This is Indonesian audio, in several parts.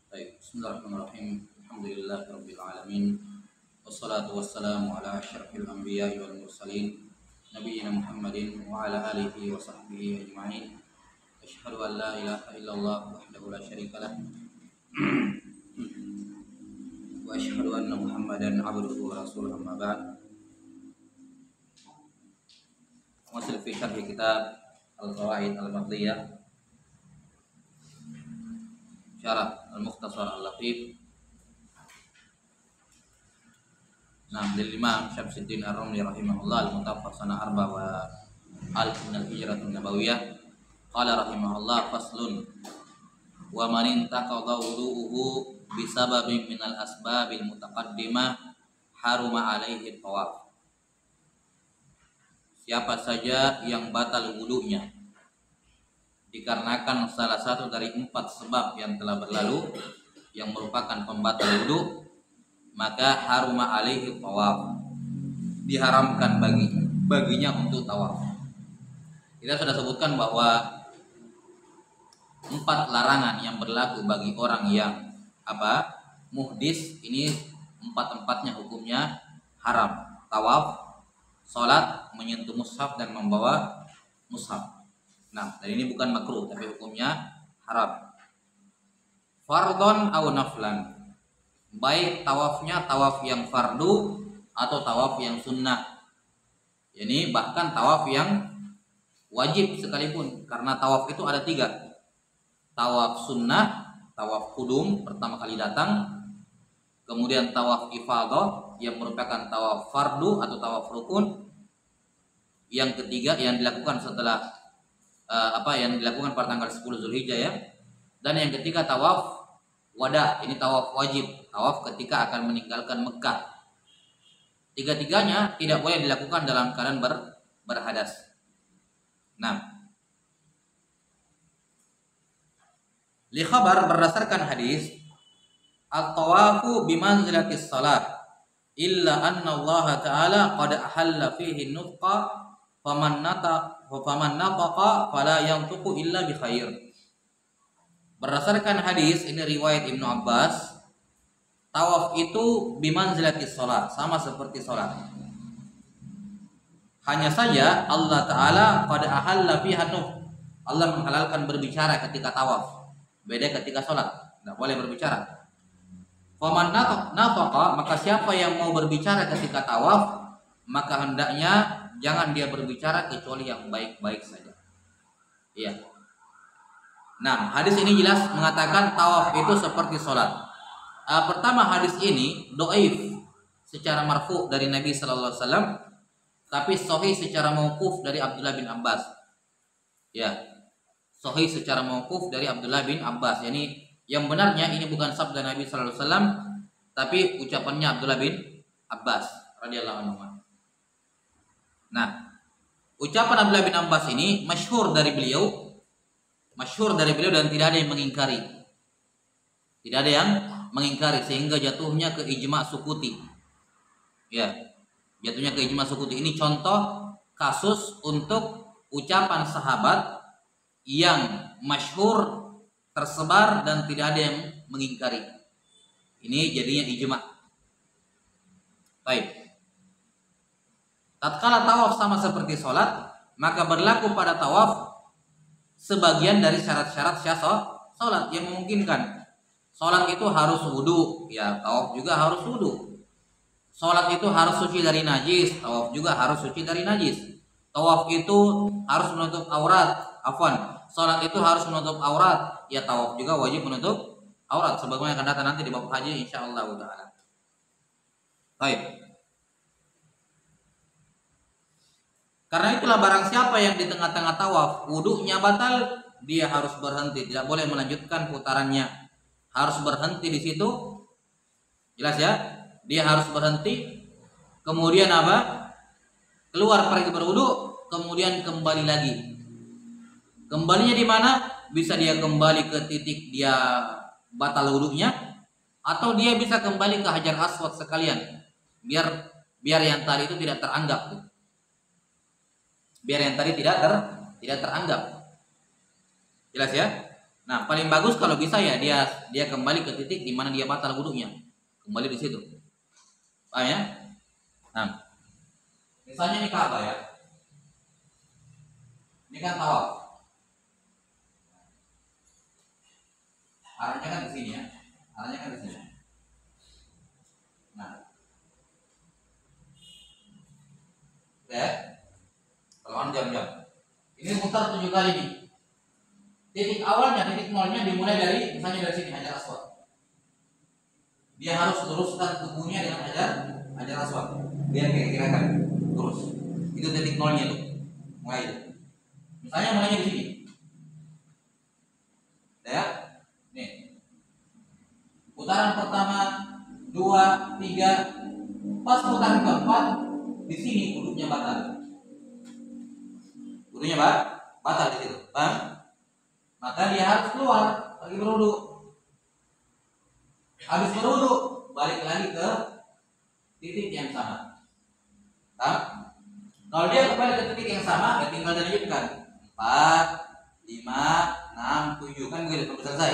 Baik, bismillahirrahmanirrahim. Alhamdulillahirabbil alamin. Wassalatu wassalamu ala asyrafil anbiya'i wal mursalin nabiyina Muhammadin wa ala alihi wa sahbihi ajma'in. Asyhadu an la ilaha illallah wahdahu la syarikalah wa asyhadu anna Muhammadan abduhu wa rasuluhu amma ba'd. Masih fi syarh kitab Al-Qawaid Al-Maqdiyah Syarah Al-Mukhtasar Al-Latif. Dari Imam Syamsuddin Ar-Rumli rahimahullah al-mutawaffaq sana arba wa alf min al-hijrah an-nabawiyah. Qala rahimahullah faslun wa man intaqadha wudu'uhu bisababin min al-asbabil mutaqaddimah haruma alaihi tawaf. Siapa saja yang batal wudunya dikarenakan salah satu dari 4 sebab yang telah berlalu yang merupakan pembatal wudu, maka haruma alaihi tawaf, diharamkan baginya untuk tawaf. Kita sudah sebutkan bahwa 4 larangan yang berlaku bagi orang yang muhdis ini 4-empatnya hukumnya haram. Tawaf, salat, menyentuh mushaf dan membawa mushaf. Dan ini bukan makruh tapi hukumnya haram. Fardhon au naflan, baik tawafnya tawaf yang fardu atau tawaf yang sunnah. Ini bahkan tawaf yang wajib sekalipun, karena tawaf itu ada 3. Tawaf sunnah, tawaf qudum pertama kali datang, kemudian tawaf ifadah yang merupakan tawaf fardu atau tawaf rukun, yang ketiga yang dilakukan setelah yang dilakukan pada tanggal 10 Zulhijjah ya. Dan yang ketiga tawaf wada, ini tawaf wajib, tawaf ketika akan meninggalkan Mekah. 3-tiganya tidak boleh dilakukan dalam keadaan berhadas. Li khabar, berdasarkan hadis, at-tawafu bimanzilatis salat illa anna Allah Ta'ala qad ahalla fihi nutqa faman nataqa fala yantuqu illa bi khair. Berdasarkan hadis ini riwayat Ibnu Abbas, tawaf itu bimanzilatis salat, sama seperti salat. Hanya saja Allah Ta'ala qad ahalla fiha Allah menghalalkan berbicara ketika tawaf, beda ketika salat, tidak boleh berbicara. Faman nataqa, maka siapa yang mau berbicara ketika tawaf, maka hendaknya jangan dia berbicara kecuali yang baik-baik saja. Iya. Hadis ini jelas mengatakan tawaf itu seperti sholat. Pertama, hadis ini dhaif secara marfu dari Nabi sallallahu alaihi wasallam, tapi sahih secara mauquf dari Abdullah bin Abbas. Ya. Sahih secara mauquf dari Abdullah bin Abbas. Yani yang benarnya ini bukan sabda Nabi sallallahu alaihi wasallam, tapi ucapannya Abdullah bin Abbas radhiyallahu anhu. Ucapan Abdullah bin Abbas ini masyhur dari beliau dan tidak ada yang mengingkari. Tidak ada yang mengingkari sehingga jatuhnya ke ijma' sukuti. Ya, jatuhnya ke ijma' sukuti. Ini contoh kasus untuk ucapan sahabat yang masyhur, tersebar dan tidak ada yang mengingkari. Ini jadinya ijma'. Baik. Tatkala tawaf sama seperti sholat, maka berlaku pada tawaf sebagian dari syarat-syarat sholat yang memungkinkan. Sholat itu harus wudu, ya tawaf juga harus wudu. Sholat itu harus suci dari najis, tawaf juga harus suci dari najis. Tawaf itu harus menutup aurat, sholat itu harus menutup aurat, ya tawaf juga wajib menutup aurat. Sebagaimana akan datang nanti di bab haji insyaallah ta'ala. Baik. Karena itulah barang siapa yang di tengah-tengah tawaf wudunya batal, dia harus berhenti, tidak boleh melanjutkan putarannya. Harus berhenti di situ. Jelas ya? Dia harus berhenti. Kemudian keluar pergi berwudu, kemudian kembali lagi. Kembalinya di mana? Bisa dia kembali ke titik dia batal wudunya, atau dia bisa kembali ke Hajar Aswad sekalian. Biar yang tadi itu tidak teranggap. Biar yang tadi tidak teranggap. Jelas ya? Nah, paling bagus kalau bisa ya dia kembali ke titik di mana dia batal wudunya. Kembali di situ. Paham ya? Nah, misalnya ini Ka'bah ya. Ini kan tawaf. Arahnya kan ke sini ya. Arahnya kan ke sini. Nah. Ya. Kalau jam-jam. Ini mutar 7 kali nih. Titik awalnya, titik nolnya dimulai dari misalnya dari sini Hajar Aswad. Dia harus luruskan tubuhnya dengan Hajar Aswad. Dia kayak gerakan terus. Itu titik nolnya tuh. Mulai. Misalnya mulainya di sini. Ya. Nih. Putaran pertama, 2, 3. Pas putaran keempat di sini wudhunya batal. Wudhunya batal di situ. Paham? Maka dia harus keluar lagi berwudu. Habis berwudu balik lagi ke titik yang sama. Kalau dia kembali ke titik yang sama, ya tinggal dilanjutkan 4, 5, 6, 7 kan begitu sampai selesai.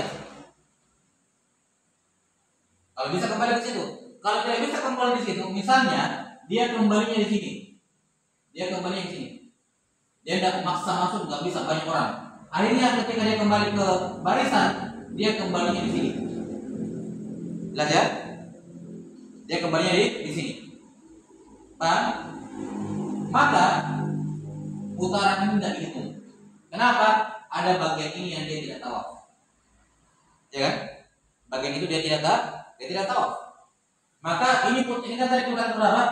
Kalau bisa kembali ke situ. Kalau tidak bisa kembali di situ, misalnya dia kembalinya di sini, dia kembalinya di sini, dia tidak maksa masuk, nggak bisa banyak orang. Akhirnya ketika dia kembali ke barisan, dia kembalinya di sini. Jelas ya? Dia kembalinya di sini. Paham? Maka putaran ini tidak dihitung. Kenapa? Ada bagian ini yang dia tidak tawaf. Ya kan? Bagian itu dia tidak tawaf. Maka ini kan tadi putaran berapa?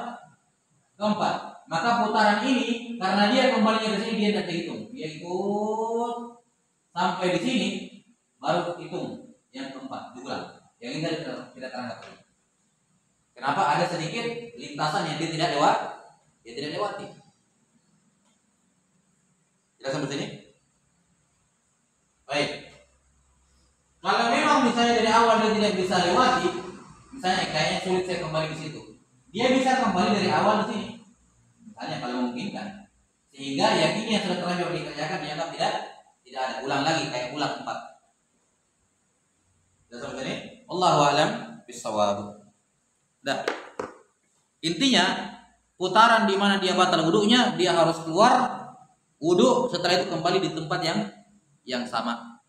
Keempat. Maka putaran ini karena dia kembalinya ke sini dia tidak dihitung. Dia ikut sampai di sini baru hitung yang keempat diulang. Yang ini tidak terangkat. Kenapa? Ada sedikit lintasan yang dia tidak lewati. Jelas sampai sini? Baik. Kalau memang misalnya dari awal dia tidak bisa lewati, misalnya kayaknya sulit saya kembali ke situ, dia bisa kembali dari awal di sini. Misalnya kalau memungkinkan, sehingga yang ini yang sudah terlanjur dikerjakan dianggap tidak ada, ulang lagi kayak ulang 4. Sudah sampai sini? Allahu a'lam bishawab. Dah. Intinya putaran di mana dia batal wudunya, dia harus keluar wudu, setelah itu kembali di tempat yang sama.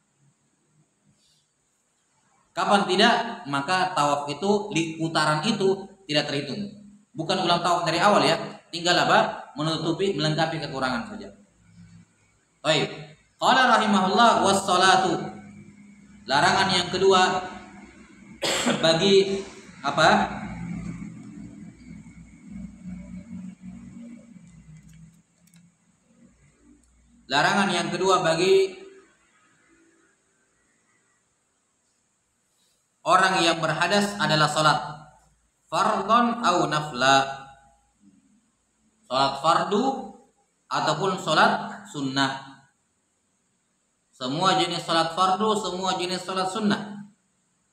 Kapan tidak, maka tawaf itu putaran itu tidak terhitung. Bukan ulang tawaf dari awal ya. Tinggal apa? Menutupi, melengkapi kekurangan saja. Baik. Qala rahimahullah was-salatu. Larangan yang kedua bagi apa? Larangan yang kedua bagi orang yang berhadas adalah salat fardhon au nafla. Salat fardu ataupun salat sunnah. Semua jenis salat fardu, semua jenis salat sunnah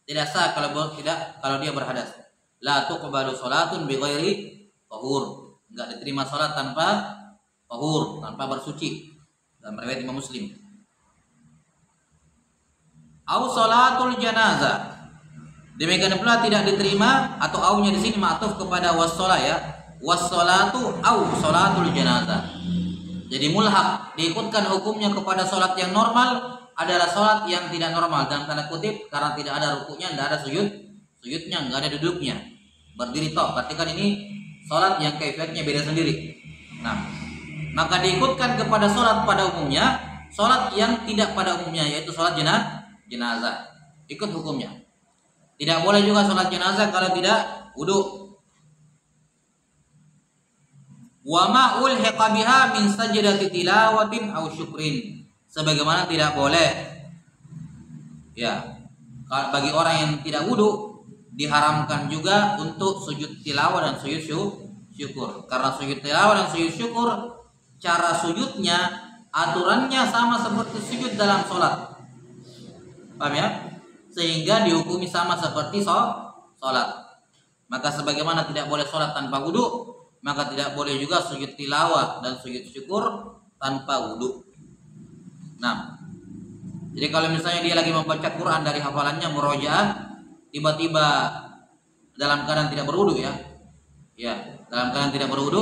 tidak sah kalau dia berhadas. La tuqbalu salatun bighairi tahur. Enggak diterima salat tanpa tahur, tanpa bersuci. Dalam riwayat Imam Muslim. Au salatul janazah. Demikian pula tidak diterima atau aunya di sini ma'tuf kepada was-shalah ya. Was-salatu au salatul janazah. Jadi mulhaq diikutkan hukumnya kepada salat yang normal adalah salat yang tidak normal dalam tanda kutip karena tidak ada rukuknya, tidak ada sujudnya, enggak ada duduknya. Berdiri tok. Berarti kan ini salat yang kaifiatnya beda sendiri. Nah, maka diikutkan kepada salat pada umumnya, salat yang tidak pada umumnya yaitu salat jenazah. Ikut hukumnya. Tidak boleh juga salat jenazah kalau tidak wudu. Wa ma ulhiqa biha min sajdati tilawatin aw syukrin. Sebagaimana tidak boleh ya bagi orang yang tidak wudu diharamkan juga untuk sujud tilawah dan sujud syukur. Karena sujud tilawah dan sujud syukur cara sujudnya aturannya sama seperti sujud dalam sholat. Paham ya? Sehingga dihukumi sama seperti sholat. Maka sebagaimana tidak boleh sholat tanpa wudu, maka tidak boleh juga sujud tilawah dan sujud syukur tanpa wudu. Nah, Jadi kalau misalnya dia lagi membaca Quran dari hafalannya murojaah, tiba-tiba dalam keadaan tidak berwudu ya, dalam keadaan tidak berwudu,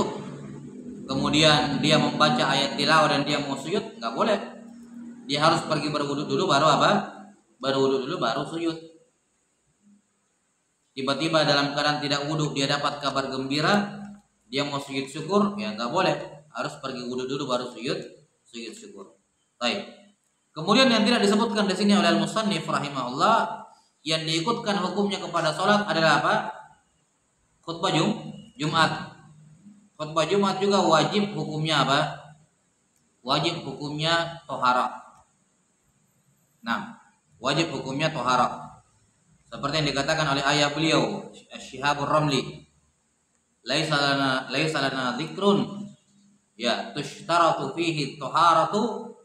kemudian dia membaca ayat tilawah dan dia mau sujud, nggak boleh. Dia harus pergi berwudu dulu baru apa? Berwudu dulu baru sujud. Tiba-tiba dalam keadaan tidak wudu dia dapat kabar gembira, dia mau sujud syukur, ya nggak boleh. Harus pergi wudu dulu baru sujud syukur. Baik. Kemudian yang tidak disebutkan di sini oleh al-musannif rahimahullah, yang diikutkan hukumnya kepada sholat adalah apa? Khutbah Jumat. Khutbah Jumat juga wajib hukumnya apa? Wajib hukumnya tohara. Nah, wajib hukumnya tohara. Seperti yang dikatakan oleh ayah beliau, Syihabur Ramli, laisa lana dzikrun ya tushtaratu fihi toharatu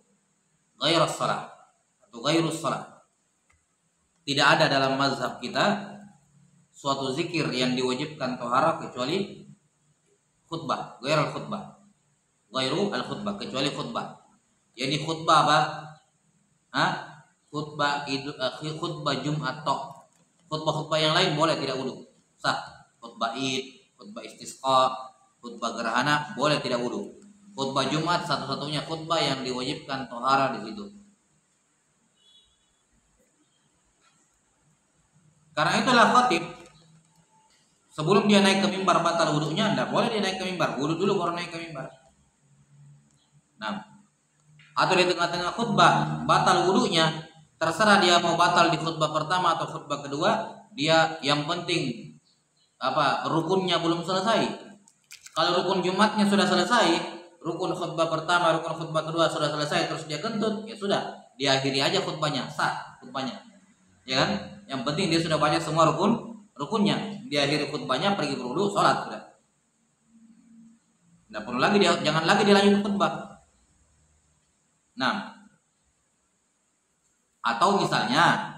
ghairus shalah atau ghairus shalah. Tidak ada dalam mazhab kita suatu zikir yang diwajibkan tohara kecuali khutbah, ghairul khutbah, kecuali khutbah. Jadi khutbah apa? Khutbah Jumat toh. Khutbah yang lain boleh tidak wudu, sah. Khutbah Id, khutbah istisqa, khutbah gerhana boleh tidak wudu. Khutbah Jumat satu-satunya khutbah yang diwajibkan tohara di situ. Karena itulah khatib sebelum dia naik ke mimbar batal wudunya, tidak boleh dia naik ke mimbar, wudu dulu baru naik ke mimbar. Nah, atau di tengah-tengah khutbah batal wudunya, terserah dia mau batal di khutbah pertama atau khutbah kedua, dia yang penting rukunnya belum selesai. Kalau rukun Jumatnya sudah selesai, rukun khutbah pertama, rukun khutbah kedua sudah selesai, terus dia kentut, ya sudah, diakhiri aja khutbahnya, sah khutbahnya, ya kan? Yang penting dia sudah baca semua rukunnya, diakhiri khutbahnya pergi berwudu, sholat sudah. Tidak perlu lagi jangan lagi dilanjut khutbah. Nah, atau misalnya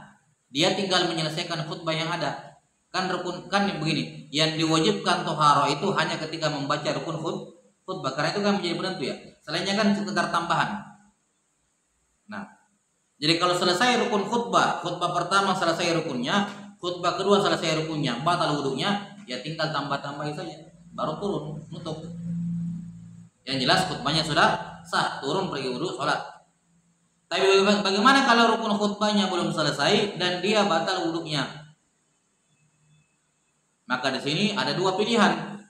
dia tinggal menyelesaikan khutbah yang ada. Kan begini, yang diwajibkan tohara itu hanya ketika membaca rukun khutbah, karena itu kan menjadi penentu ya. Selainnya kan sekedar tambahan. Nah, jadi kalau selesai rukun khutbah pertama selesai rukunnya, khutbah kedua selesai rukunnya, batal wudunya, ya tinggal tambah-tambahin saja, baru turun nutup. Yang jelas khutbahnya sudah sah, turun pergi wudu, sholat. Tapi bagaimana kalau rukun khutbahnya belum selesai dan dia batal wudunya? Maka di sini ada dua pilihan.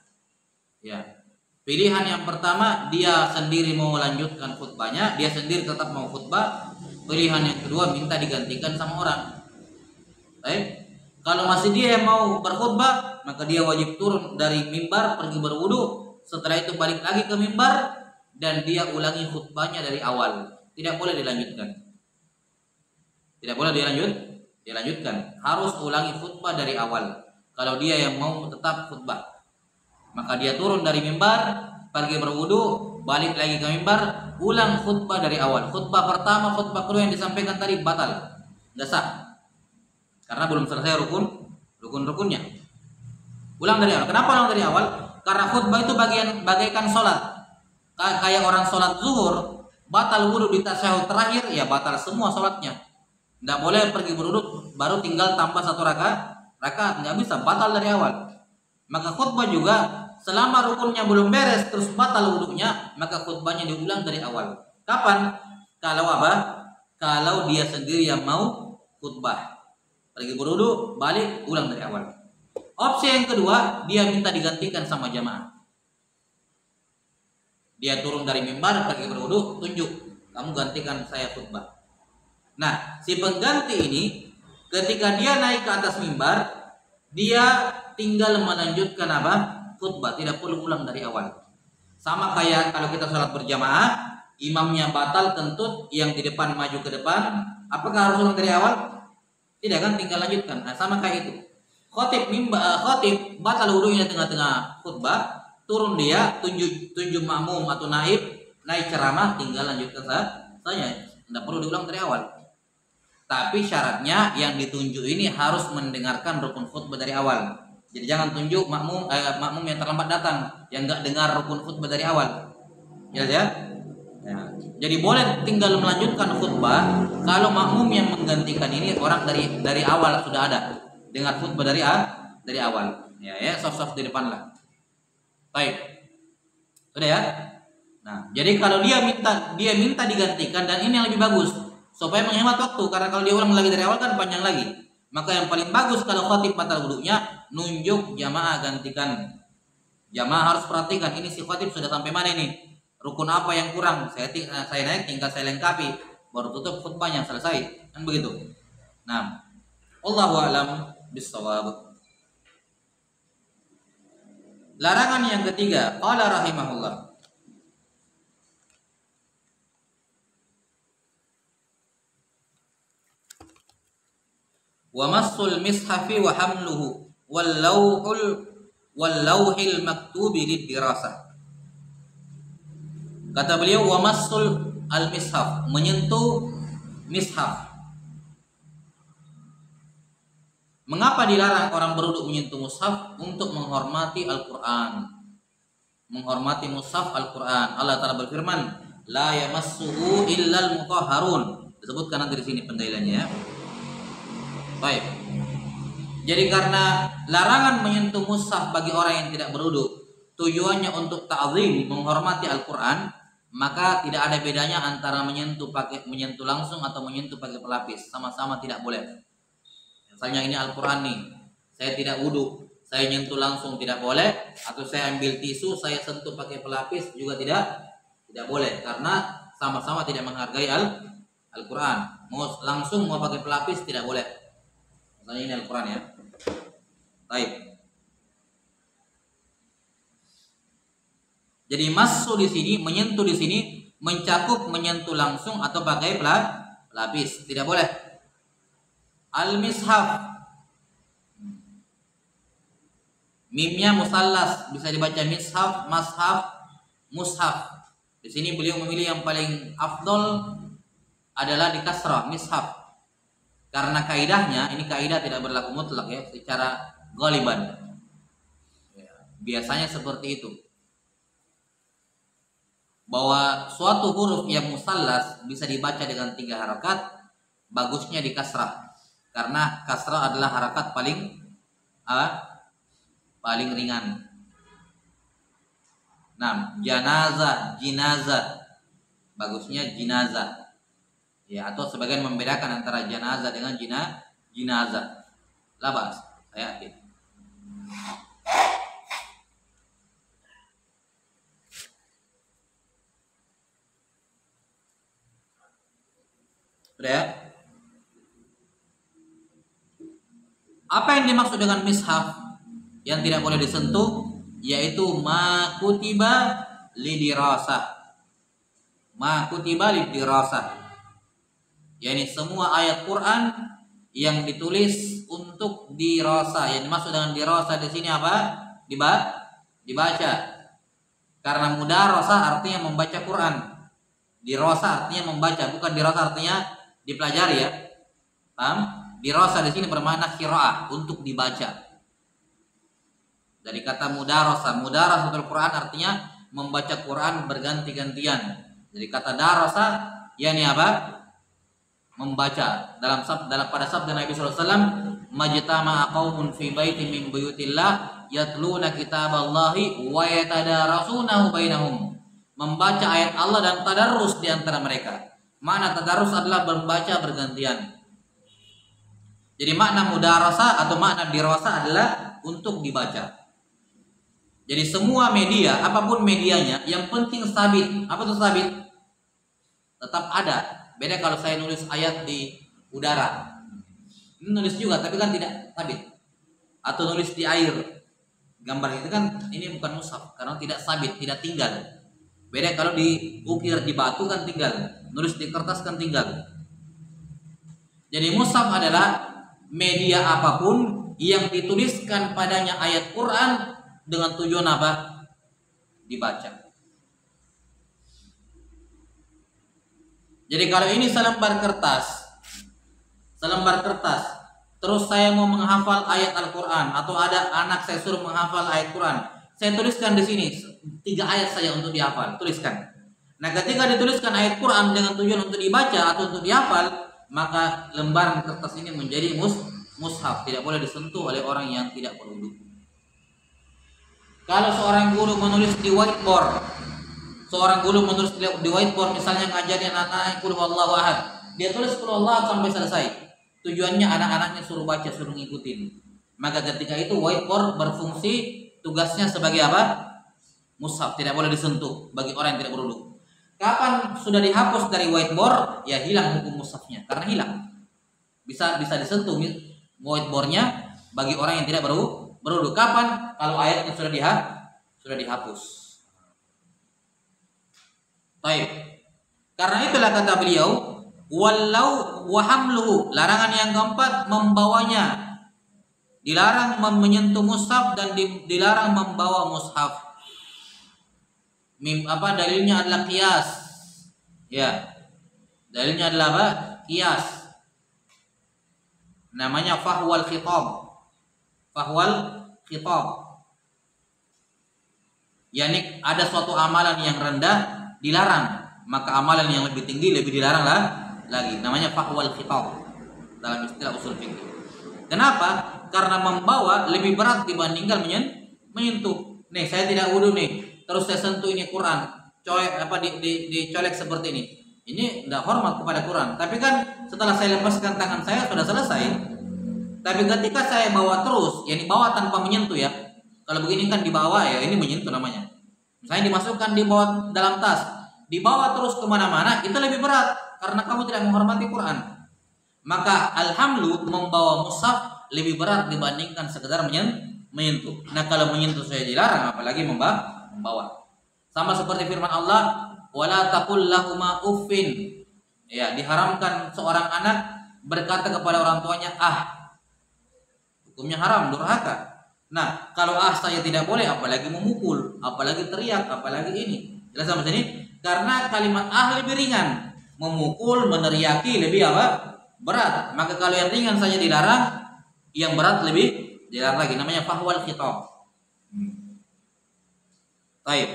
Ya. Pilihan yang pertama, dia sendiri mau melanjutkan khutbahnya, dia sendiri tetap mau khutbah. Pilihan yang kedua, minta digantikan sama orang. Baik. Kalau masih dia yang mau berkhutbah, maka dia wajib turun dari mimbar, pergi berwudu. Setelah itu balik lagi ke mimbar dan dia ulangi khutbahnya dari awal. Tidak boleh dilanjutkan. Tidak boleh dilanjutkan. Harus ulangi khutbah dari awal. Kalau dia yang mau tetap khutbah, maka dia turun dari mimbar, pergi berwudu, balik lagi ke mimbar, ulang khutbah dari awal. Khutbah pertama, khutbah kedua yang disampaikan tadi batal, nggak sah, karena belum selesai rukunnya. Ulang dari awal. Kenapa ulang dari awal? Karena khutbah itu bagaikan sholat. Kayak orang sholat zuhur, batal wudu di tasyahud terakhir, ya batal semua sholatnya. Nggak boleh pergi berwudu baru tinggal tambah satu rakaat, nggak bisa, batal dari awal. Maka khutbah juga selama rukunnya belum beres terus batal wudunya, maka khutbahnya diulang dari awal. Kapan? Kalau dia sendiri yang mau khutbah, pergi berwudu, balik, ulang dari awal. Opsi yang kedua, dia minta digantikan sama jamaah. Dia turun dari mimbar, pergi berwudu, tunjuk, kamu gantikan saya khutbah. Nah, si pengganti ini ketika dia naik ke atas mimbar, dia tinggal melanjutkan khutbah, tidak perlu ulang dari awal. Sama kayak kalau kita sholat berjamaah, imamnya batal kentut, yang di depan maju ke depan, apakah harus ulang dari awal? Tidak kan, tinggal lanjutkan. Nah, sama kayak itu. Khotib batal wudunya di tengah-tengah khutbah, turun dia, tunjuk makmum atau naik ceramah, tinggal lanjutkan saja. Tidak perlu diulang dari awal. Tapi syaratnya yang ditunjuk ini harus mendengarkan rukun khutbah dari awal. Jadi jangan tunjuk makmum yang terlambat datang, yang nggak dengar rukun khutbah dari awal. Ya. Ya. Jadi boleh tinggal melanjutkan khutbah kalau makmum yang menggantikan ini orang dari awal sudah ada dengar khutbah dari awal. Ya, soft di depan lah. Baik. Sudah ya? Nah, jadi kalau dia minta digantikan, dan ini yang lebih bagus supaya menghemat waktu, karena kalau dia ulang lagi dari awal kan panjang lagi. Maka yang paling bagus kalau khatib batal wudunya, nunjuk jamaah gantikan. Jamaah harus perhatikan ini si khatib sudah sampai mana ini, rukun apa yang kurang, saya naik tinggal saya lengkapi, baru tutup khutbahnya, selesai, kan begitu. Nah, Allahu a'lam bissawab. Larangan yang ketiga, qala rahimahullah, wa massul mishafi wa hamluhu wal lauhil maktubi lidirasah. Kata beliau, wa massul al mishaf, menyentuh mishaf. Mengapa dilarang orang berwudu menyentuh mushaf? Untuk menghormati Al-Qur'an. Menghormati mushaf Al-Qur'an. Allah Ta'ala berfirman, la yamassuhu illal mutahharun. Disebutkan nanti di sini pendalilannya ya. Baik. Jadi karena larangan menyentuh mushaf bagi orang yang tidak berwudu tujuannya untuk ta'zim, menghormati Al-Qur'an, maka tidak ada bedanya antara menyentuh langsung atau menyentuh pakai pelapis, sama-sama tidak boleh. Misalnya ini Al-Qur'an nih, saya tidak wudu, saya nyentuh langsung tidak boleh, atau saya ambil tisu saya sentuh pakai pelapis juga tidak boleh, karena sama-sama tidak menghargai Al-Qur'an. Mau langsung mau pakai pelapis tidak boleh. Misalnya ini Al-Qur'an ya. Baik. Jadi masuk di sini, menyentuh di sini mencakup menyentuh langsung atau pakai pelapis, tidak boleh. Al-mishaf, mimnya musallas, bisa dibaca mishaf, mashaf, mushaf. Di sini beliau memilih yang paling afdol adalah di kasrah, mishaf. Karena kaidahnya, ini kaidah tidak berlaku mutlak ya, secara ghaliban. Biasanya seperti itu. Bahwa suatu huruf yang musallas bisa dibaca dengan 3 harakat, bagusnya di kasrah. Karena kasrah adalah harakat paling ringan. Nah, janazah, jinazah, bagusnya jinazah. Ya, atau sebagian membedakan antara janazah dengan jinazah. Labas, saya yakin. Sudah ya? Apa yang dimaksud dengan mishaf yang tidak boleh disentuh? Yaitu ma kutiba lidirasah. Ma kutiba lidirasah. yakni semua ayat Quran yang ditulis untuk dirasa. Yang dimaksud dengan dirasa di sini apa? Dibaca. Karena mudarasa artinya membaca Quran. Dirasa artinya membaca, bukan dirasa artinya dipelajari ya. Paham? Dirasa di sini bermakna qiraah, untuk dibaca. Dari kata mudarasatul Quran artinya membaca Quran berganti-gantian. Jadi kata darasa yakni apa? Membaca. Pada sabda Nabi sallallahu alaihi wasallam, majtama'a qaumun fi baitin min buyutillah yatluna kitaballahi wa yatadarasunahu bainahum. Membaca ayat Allah dan tadarrus di antara mereka. Makna tadarrus adalah membaca bergantian. Jadi makna mudarasa atau makna dirasa adalah untuk dibaca. Jadi semua media, apapun medianya, yang penting sabit. Apa itu sabit? Tetap ada. Beda kalau saya nulis ayat di udara. Ini nulis juga, tapi kan tidak sabit. Atau nulis di air. Gambar itu kan, ini bukan mushaf, karena tidak sabit, tidak tinggal. Beda kalau diukir di batu kan tinggal. Nulis di kertas kan tinggal. Jadi mushaf adalah media apapun yang dituliskan padanya ayat Quran dengan tujuan apa? Dibaca. Jadi kalau ini selembar kertas, terus saya mau menghafal ayat Al-Quran, atau ada anak saya suruh menghafal ayat Quran, saya tuliskan di sini 3 ayat saja untuk dihafal, tuliskan. Nah, ketika dituliskan ayat Quran dengan tujuan untuk dibaca atau untuk dihafal, maka lembaran kertas ini menjadi mushaf, tidak boleh disentuh oleh orang yang tidak berwudu. Kalau seorang guru menulis di whiteboard, misalnya ngajarin anak-anak qul huwallahu ahad, dia tulis qul huwallahu sampai selesai. Tujuannya anak-anaknya suruh baca, suruh ngikutin. Maka ketika itu whiteboard berfungsi tugasnya sebagai apa? Mushaf, tidak boleh disentuh bagi orang yang tidak berwudu. Kapan sudah dihapus dari whiteboard, ya hilang hukum mushafnya karena hilang. Bisa disentuh whiteboardnya bagi orang yang tidak berwudu. Kapan? Kalau ayatnya sudah dihapus. Baik. Karena itulah kata beliau, walau wahamluhu, larangan yang keempat membawanya. Dilarang menyentuh mushaf dan dilarang membawa mushaf. Dalilnya adalah qiyas. Ya. Dalilnya adalah apa? Qiyas. Namanya fahwal khitab. Yani ada suatu amalan yang rendah dilarang, maka amalan yang lebih tinggi lebih dilarang lagi. Namanya fahwal khitab dalam istilah usul fikih. Kenapa? Karena membawa lebih berat dibandingkan menyentuh. Nih, saya tidak wudu nih, terus saya sentuh ini Quran, dicolek seperti ini. Ini tidak hormat kepada Quran. Tapi kan setelah saya lepaskan tangan saya sudah selesai. Tapi ketika saya bawa terus, yani bawa tanpa menyentuh ya. Kalau begini kan dibawa ya, ini menyentuh namanya. Misalnya dimasukkan dibawa dalam tas, dibawa terus kemana-mana, itu lebih berat karena kamu tidak menghormati Quran. Maka alhamdulillah membawa mushaf lebih berat dibandingkan sekedar menyentuh. Nah, kalau menyentuh saya dilarang, apalagi membawa. Sama seperti firman Allah, wala taqul lahuma uffin. Ya, diharamkan seorang anak berkata kepada orang tuanya ah. Hukumnya haram, durhaka. Nah, kalau saya tidak boleh, apalagi memukul, apalagi teriak, apalagi ini. Jelas sampai sini? Karena kalimat lebih ringan, memukul, meneriaki lebih berat. Maka kalau yang ringan saja dilarang, yang berat lebih dilarang lagi. Namanya fahwal khitab. Baik.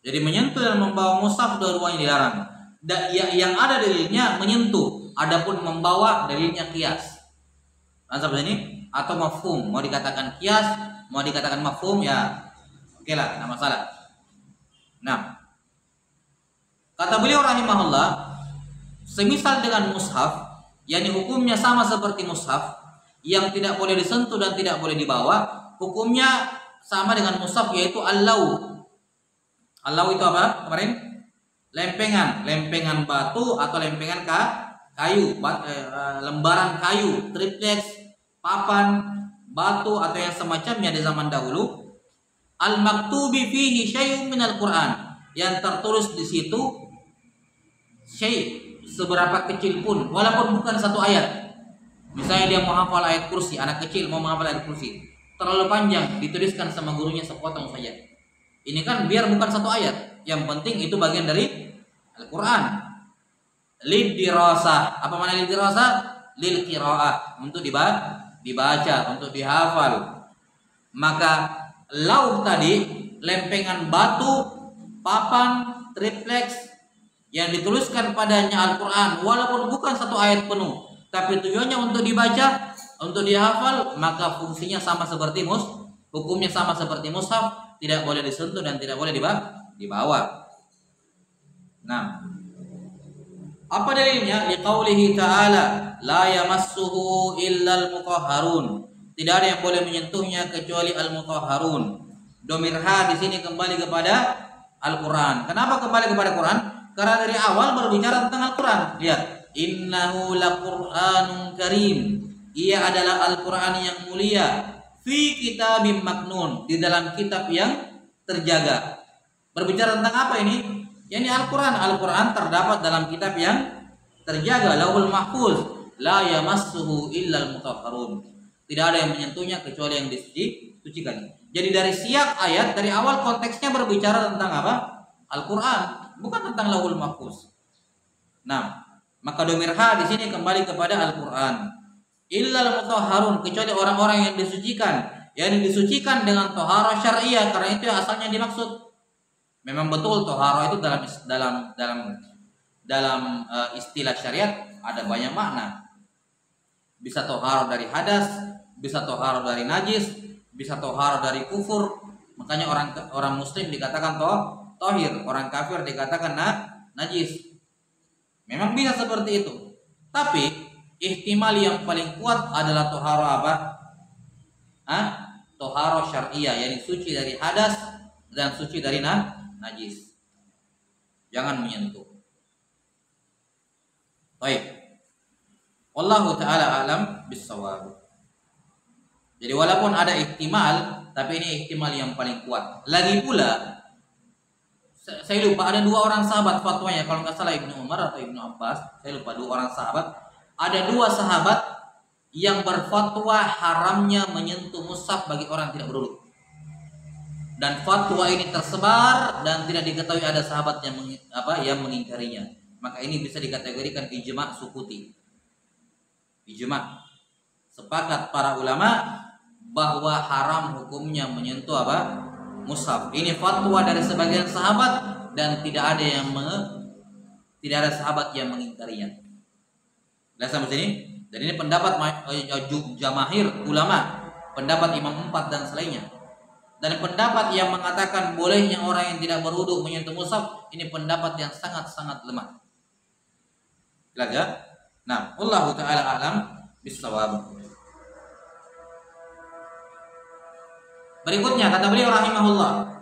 Jadi menyentuh dan membawa mushaf dua-duanya dilarang. Yang ada dalilnya menyentuh, adapun membawa dalilnya qiyas. Sampai ini atau mafhum, mau dikatakan qiyas, mau dikatakan mafhum ya. Oke lah, enggak masalah. Nah, kata beliau rahimahullah, semisal dengan mushaf, yakni hukumnya sama seperti mushaf, yang tidak boleh disentuh dan tidak boleh dibawa, hukumnya sama dengan mushaf, yaitu al-law. Al-law itu apa kemarin? Lempengan batu atau lempengan kayu, lembaran kayu, triplex, papan, batu atau yang semacamnya di zaman dahulu. Al-maktubi fihi syai'un minal Qur'an, yang tertulis di situ syai', seberapa kecil pun, walaupun bukan satu ayat. Misalnya dia mau hafal ayat kursi, anak kecil mau menghafal ayat kursi, terlalu panjang, dituliskan sama gurunya sepotong saja. Ini kan biar bukan satu ayat, yang penting itu bagian dari Al-Quran. Lid dirasah, apa makna lid dirasah? Lil qiraah, untuk dibaca, untuk dihafal. Maka lauk tadi, lempengan batu, papan, triplex yang dituliskan padanya Al-Quran, walaupun bukan satu ayat penuh, tapi tujuannya untuk dibaca, untuk dihafal, maka fungsinya sama seperti hukumnya sama seperti mushaf, tidak boleh disentuh dan tidak boleh dibawa. Nah, apa dalilnya? Liqaulihi ta'ala, la yamassuhu illal mutahharun. Tidak ada yang boleh menyentuhnya kecuali al-mutahharun. Domir ha di sini kembali kepada Al-Quran. Kenapa kembali kepada Quran? Karena dari awal berbicara tentang Al-Quran. Lihat, innahu laqur'anun karim. Ia adalah Al-Quran yang mulia. Fi kitabim maknun, di dalam kitab yang terjaga. Berbicara tentang apa ini? Yani Al-Quran. Al-Quran terdapat dalam kitab yang terjaga, Lauhul Mahfuz. La yamassuhu illal mutahharun. Tidak ada yang menyentuhnya kecuali yang disucikan. Jadi dari siyak ayat, dari awal konteksnya berbicara tentang apa? Al-Quran, bukan tentang Lauhul Mahfuz. Nah, maka domir ha di sini kembali kepada Al-Quran. Illal mutahharun, kecuali orang-orang yang disucikan, yang disucikan dengan toharo syariah, karena itu yang asalnya dimaksud. Memang betul toharo itu dalam istilah syariat ada banyak makna. Bisa toharo dari hadas, bisa toharo dari najis, bisa toharo dari kufur. Makanya orang muslim dikatakan tohir, orang kafir dikatakan najis. Memang bisa seperti itu. Tapi ihtimal yang paling kuat adalah toharo apa? Toharo syariah, yakni suci dari hadas dan suci dari najis. Jangan menyentuh. Baik. Wallahu ta'ala alam bissawab. Jadi walaupun ada ihtimal, tapi ini ihtimal yang paling kuat. Lagi pula, saya lupa ada 2 orang sahabat fatwanya, kalau nggak salah Ibnu Umar atau Ibnu Abbas, saya lupa 2 orang sahabat. Ada 2 sahabat yang berfatwa haramnya menyentuh mushaf bagi orang tidak berwudu. Dan fatwa ini tersebar dan tidak diketahui ada sahabat yang mengingkarinya. Maka ini bisa dikategorikan ijma' sukuti. Ijma'. Sepakat para ulama bahwa haram hukumnya menyentuh mushaf. Ini fatwa dari sebagian sahabat dan tidak ada sahabat yang mengingkarinya. Lihat sampai sini. Dan ini pendapat jamahir ulama, pendapat Imam 4 dan selainnya. Dan pendapat yang mengatakan bolehnya orang yang tidak berwudu menyentuh mushaf, ini pendapat yang sangat-sangat lemah. Jelas ya? Nah, wallahu ta'ala alam bissawab. Berikutnya kata beliau rahimahullah.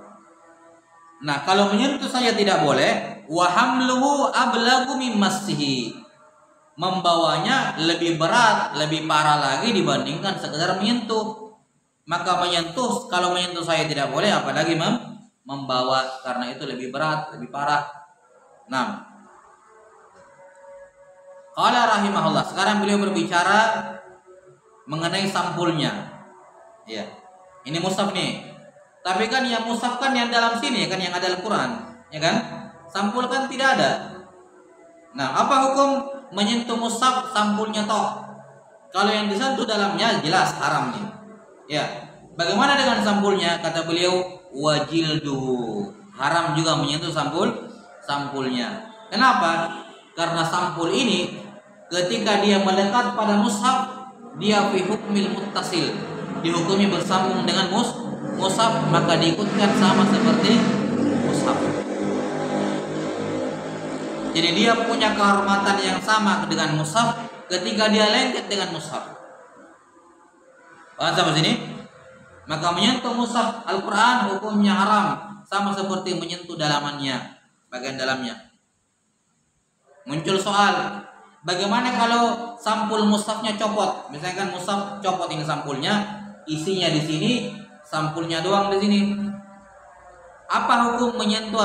Nah, kalau menyentuh saja tidak boleh, wa hamluhu ablagu min massihi. Membawanya lebih berat, lebih parah lagi dibandingkan sekedar menyentuh. Maka kalau menyentuh saya tidak boleh, apalagi membawa, karena itu lebih berat, lebih parah. Nah, qala rahimahullah. Sekarang beliau berbicara mengenai sampulnya. Ya. Ini mushaf nih. Tapi kan yang mushaf kan yang dalam sini kan, yang ada Al-Qur'an, ya kan? Sampul kan tidak ada. Nah, apa hukum menyentuh mushaf sampulnya toh? Kalau yang disentuh dalamnya jelas haram nih. Ya. Bagaimana dengan sampulnya? Kata beliau wajildu. Haram juga menyentuh sampulnya. Kenapa? Karena sampul ini ketika dia melekat pada mushaf, dia fi hukmil muttasil, dihukumi bersambung dengan mushaf, maka diikutkan sama seperti mushaf. Jadi dia punya kehormatan yang sama dengan mushaf ketika dia lengket dengan mushaf. Paham sampai sini? Maka menyentuh mushaf Al-Quran hukumnya haram, sama seperti menyentuh dalamannya, bagian dalamnya. Muncul soal, bagaimana kalau sampul mushafnya copot? Misalnya kan mushaf copot, ini sampulnya, isinya di sini, sampulnya doang di sini. Apa hukum menyentuh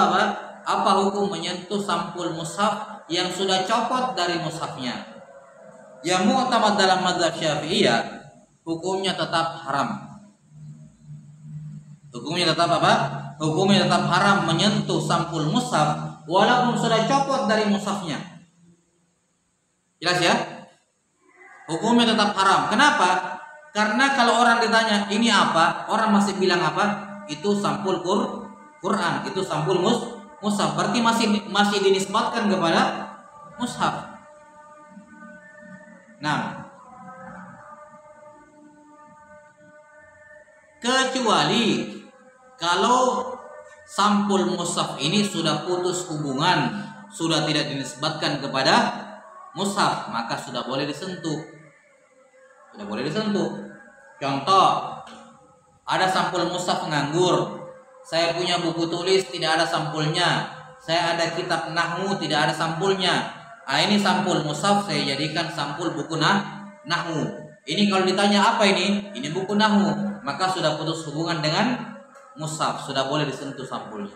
Apa hukum menyentuh sampul mushaf yang sudah copot dari mushafnya? Yang mu'tamad dalam mazhab Syafi'iyah, hukumnya tetap haram. Hukumnya tetap Hukumnya tetap haram menyentuh sampul mushaf walaupun sudah copot dari mushafnya. Jelas ya? Hukumnya tetap haram. Kenapa? Karena kalau orang ditanya ini apa, orang masih bilang apa? Itu sampul Quran, itu sampul mushaf. Berarti masih dinisbatkan kepada mushaf. Nah, kecuali kalau sampul mushaf ini sudah putus hubungan, sudah tidak dinisbatkan kepada mushaf, maka sudah boleh disentuh. Sudah boleh disentuh. Contoh, ada sampul mushaf nganggur. Saya punya buku tulis tidak ada sampulnya. Saya ada kitab nahwu tidak ada sampulnya. Ini sampul mushaf, saya jadikan sampul buku nahwu. Ini kalau ditanya apa ini? Ini buku nahwu. Maka sudah putus hubungan dengan mushaf, sudah boleh disentuh sampulnya.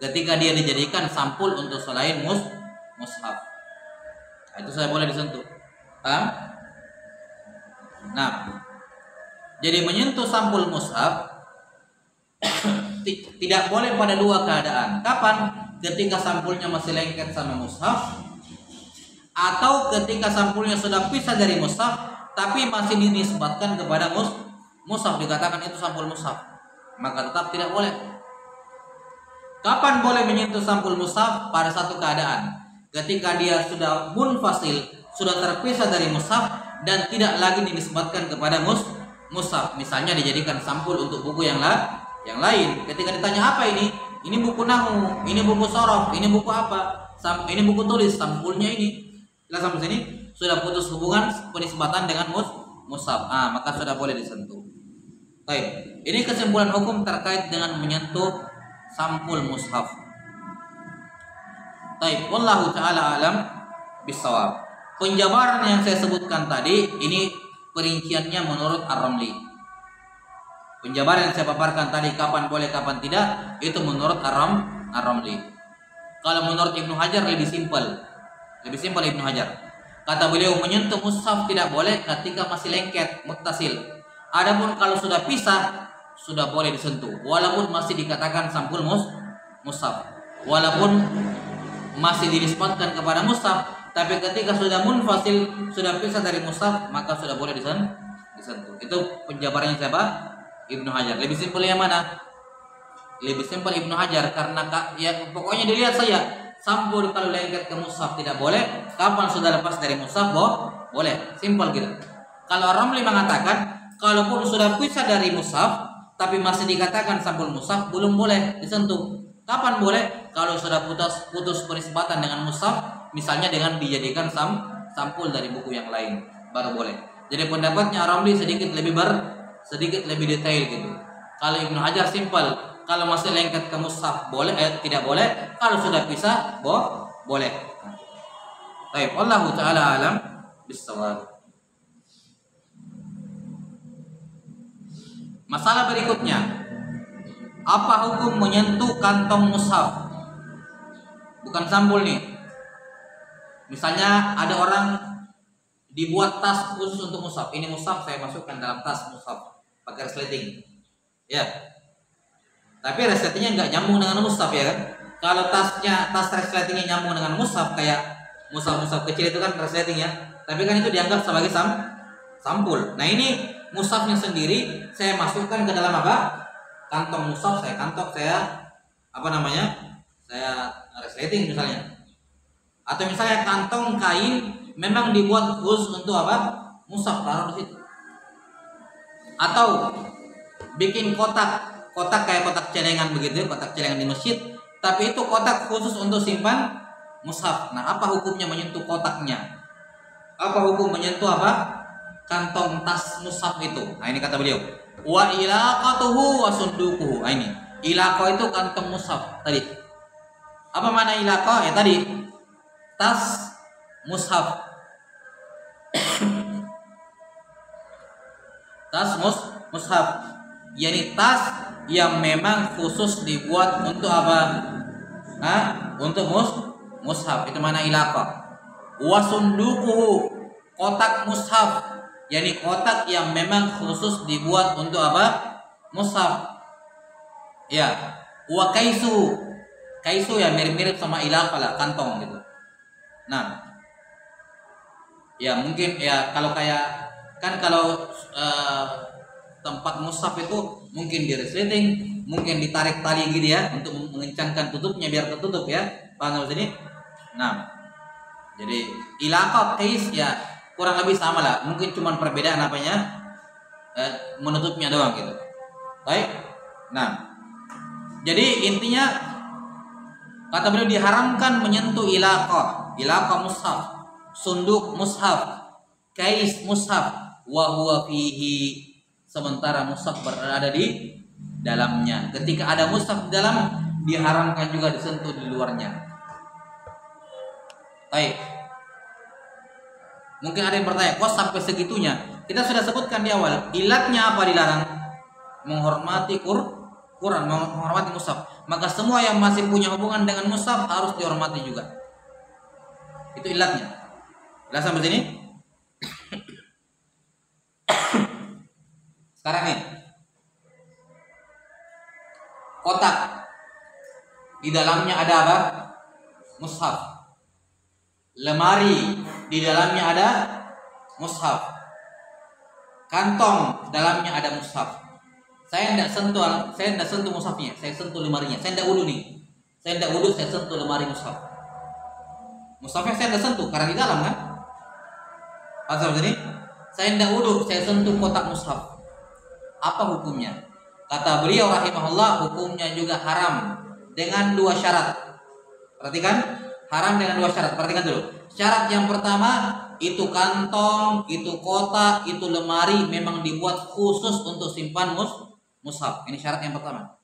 Ketika dia dijadikan sampul untuk selain mushaf, itu saya boleh disentuh. Nah, jadi menyentuh sampul mushaf tidak boleh pada 2 keadaan. Kapan? Ketika sampulnya masih lengket sama mushaf, atau ketika sampulnya sudah pisah dari mushaf tapi masih dinisbatkan kepada mushaf dikatakan itu sampul mushaf, maka tetap tidak boleh. Kapan boleh menyentuh sampul mushaf? Pada satu keadaan, ketika dia sudah munfasil, sudah terpisah dari mushaf dan tidak lagi dinisbatkan kepada mushaf. Misalnya dijadikan sampul untuk buku yang lain. Ketika ditanya apa ini? Ini buku nahwu, ini buku sorof, ini buku apa? Ini buku tulis, sampulnya ini. Jelas sampai sini sudah putus hubungan penisbatan dengan mushaf. Maka sudah boleh disentuh. Baik, ini kesimpulan hukum terkait dengan menyentuh sampul mushaf. Baik, wallahu taala alam bisawab. Penjabaran yang saya sebutkan tadi ini perinciannya menurut Ar-Ramli. Penjabaran yang saya paparkan tadi kapan boleh kapan tidak itu menurut Ar-Ramli. Kalau menurut Ibnu Hajar lebih simpel. Lebih simpel Ibnu Hajar. Kata beliau menyentuh mushaf tidak boleh ketika masih lengket muttasil. Adapun kalau sudah pisah sudah boleh disentuh walaupun masih dikatakan sampul mushaf. Walaupun masih dinisbatkan kepada mushaf, tapi ketika sudah munfasil, sudah pisah dari mushaf, maka sudah boleh disentuh. Itu penjabarannya siapa? Ibnu Hajar. Lebih simpel yang mana? Lebih simpel Ibnu Hajar karena ya pokoknya dilihat saja sampul kalau lengket ke mushaf tidak boleh, kapan sudah lepas dari mushaf boleh. Simpel gitu. Kalau Ramli mengatakan kalaupun sudah pisah dari mushaf tapi masih dikatakan sampul mushaf belum boleh disentuh. Kapan boleh? Kalau sudah putus penisbatan dengan mushaf, misalnya dengan dijadikan sampul dari buku yang lain, baru boleh. Jadi pendapatnya Ramli sedikit lebih detail gitu. Kalau Ibnu Hajar simpel, kalau masih lengket ke mushaf boleh, tidak boleh. Kalau sudah pisah boleh. Baik, wallahu taala alam bissawab. Masalah berikutnya, apa hukum menyentuh kantong mushaf? Bukan sampul nih. Misalnya ada orang dibuat tas khusus untuk mushaf. Ini mushaf saya masukkan dalam tas mushaf pakai resleting. Ya. Tapi resletingnya nggak nyambung dengan mushaf ya kan? Kalau tas resletingnya nyambung dengan mushaf kayak mushaf kecil itu kan resleting ya. Tapi kan itu dianggap sebagai sampul. Nah ini mushafnya sendiri saya masukkan ke dalam apa? Kantong mushaf saya resleting misalnya. Atau misalnya kantong kain memang dibuat khusus untuk apa? Mushaf, taruh di situ. Atau bikin kotak kayak kotak celengan begitu, kotak celengan di masjid, tapi itu kotak khusus untuk simpan mushaf. Nah, apa hukumnya menyentuh kotaknya? Apa hukum menyentuh apa? Kantong tas mushaf itu. Nah, ini kata beliau. Wa ilaqatuhu wa sunduquhu. Nah, ini. Ilaqah itu kantong mushaf tadi. Apa makna ilaqah? Ya tadi tas mushaf. Tas mushaf. Yani tas yang memang khusus dibuat untuk apa? Untuk mushaf. Itu mana ilaqah. Wa sunduquhu, kotak mushaf. Yani kotak yang memang khusus dibuat untuk apa? Mushaf. Ya. Wa kaisu. Kaisu ya mirip-mirip sama ilaqah lah, kantong gitu. Nah. Ya mungkin ya kalau kayak kan kalau tempat mushaf itu mungkin di resleting, mungkin ditarik tali gitu ya untuk mengencangkan tutupnya biar tertutup ya. Paham sini? Nah, jadi ilaqah kais ya kurang lebih sama lah. Mungkin cuma perbedaan apanya menutupnya doang gitu. Baik. Nah, jadi intinya kata beliau diharamkan menyentuh ilaqah mushaf, sunduk mushaf, kais mushaf, wa huwa fihi, sementara mushaf berada di dalamnya. Ketika ada mushaf di dalam, diharamkan juga disentuh di luarnya. Baik. Mungkin ada yang bertanya, kok sampai segitunya? Kita sudah sebutkan di awal, ilatnya apa dilarang? Menghormati Quran, menghormati mushaf. Maka semua yang masih punya hubungan dengan mushaf harus dihormati juga. Itu ilatnya. Jelas sampai sini? Sekarang nih, kotak di dalamnya ada apa? Mushaf. Lemari di dalamnya ada mushaf. kantong dalamnya ada mushaf. Saya tidak sentuh mushafnya, saya sentuh lemarinya. Saya tidak wudu nih. Saya tidak wudu, saya sentuh lemari mushaf. Mushafnya saya tidak sentuh karena di dalam kan. Pasal ini, saya tidak wudu, saya sentuh kotak mushaf. Apa hukumnya? Kata beliau rahimahullah, hukumnya juga haram dengan dua syarat. Perhatikan, haram dengan dua syarat. Perhatikan dulu. Syarat yang pertama, itu kantong, itu kotak, itu lemari memang dibuat khusus untuk simpan mushaf. Ini syarat yang pertama.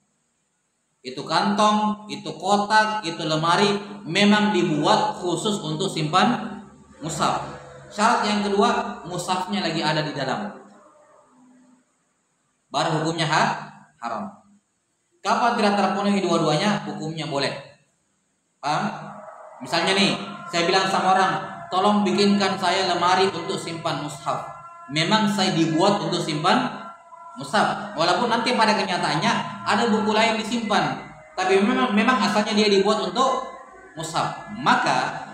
Itu kantong, itu kotak, itu lemari memang dibuat khusus untuk simpan mushaf. Syarat yang kedua, mushafnya lagi ada di dalam. Baru hukumnya haram. Kapan tidak terpenuhi dua-duanya, hukumnya boleh. Paham? Misalnya nih, saya bilang sama orang, tolong bikinkan saya lemari untuk simpan mushaf. Memang saya dibuat untuk simpan mushaf. Walaupun nanti pada kenyataannya ada buku lain disimpan, tapi memang asalnya dia dibuat untuk mushaf. Maka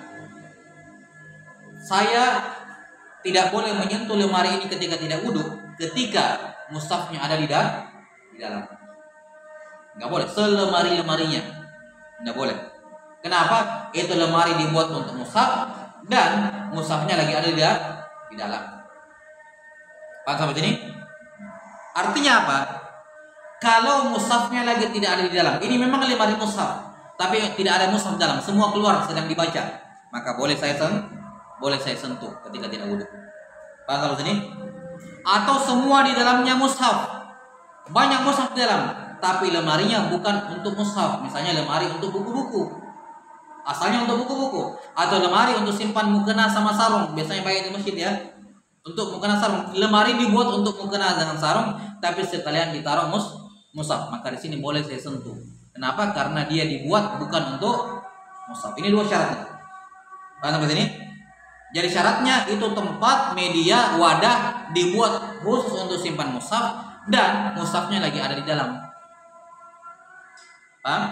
saya tidak boleh menyentuh lemari ini ketika tidak wudu, ketika mushafnya ada di dalam. Nggak boleh, selemari-lemarinya nggak boleh. Kenapa? Itu lemari dibuat untuk mushaf dan mushafnya lagi ada di dalam. Paham sampai sini? Artinya apa? Kalau mushafnya lagi tidak ada di dalam, ini memang lemari mushaf, tapi tidak ada mushaf dalam, semua keluar sedang dibaca, maka boleh saya sentuh ketika tidak wudu. Paham sampai sini? Atau semua di dalamnya mushaf, banyak mushaf di dalam, tapi lemarinya bukan untuk mushaf. Misalnya lemari untuk buku-buku, asalnya untuk buku-buku, atau lemari untuk simpan mukena sama sarung. Biasanya banyak di masjid ya, untuk mukena sarung. Lemari dibuat untuk mukena dengan sarung, tapi sekalian ditaruh mushaf. Maka di sini boleh saya sentuh. Kenapa? Karena dia dibuat bukan untuk mushaf. Ini dua syaratnya. Paham sampai sini? Jadi syaratnya itu tempat, media, wadah dibuat khusus untuk simpan mushaf dan mushafnya lagi ada di dalam. Paham?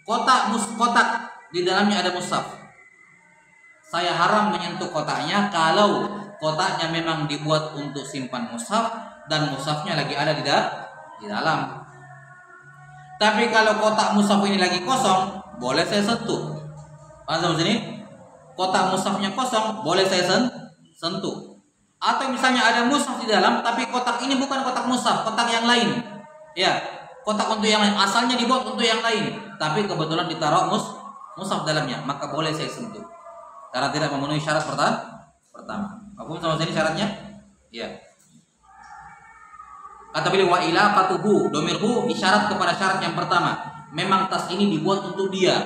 Kotak di dalamnya ada mushaf. Saya haram menyentuh kotaknya kalau kotaknya memang dibuat untuk simpan mushaf dan mushafnya lagi ada di dalam. Tapi kalau kotak mushaf ini lagi kosong, boleh saya sentuh. Paham sampai sini? Kotak mushafnya kosong, boleh saya sentuh. Atau misalnya ada mushaf di dalam, tapi kotak ini bukan kotak mushaf, kotak yang lain. Ya, kotak untuk yang lain, asalnya dibuat untuk yang lain, tapi kebetulan ditaruh mushaf dalamnya, maka boleh saya sentuh. Karena tidak memenuhi syarat pertama. Hukum sama sini syaratnya? Ya. Kata beliau wa ilaqatuhu, domirhu isyarat kepada syarat yang pertama. Memang tas ini dibuat untuk dia.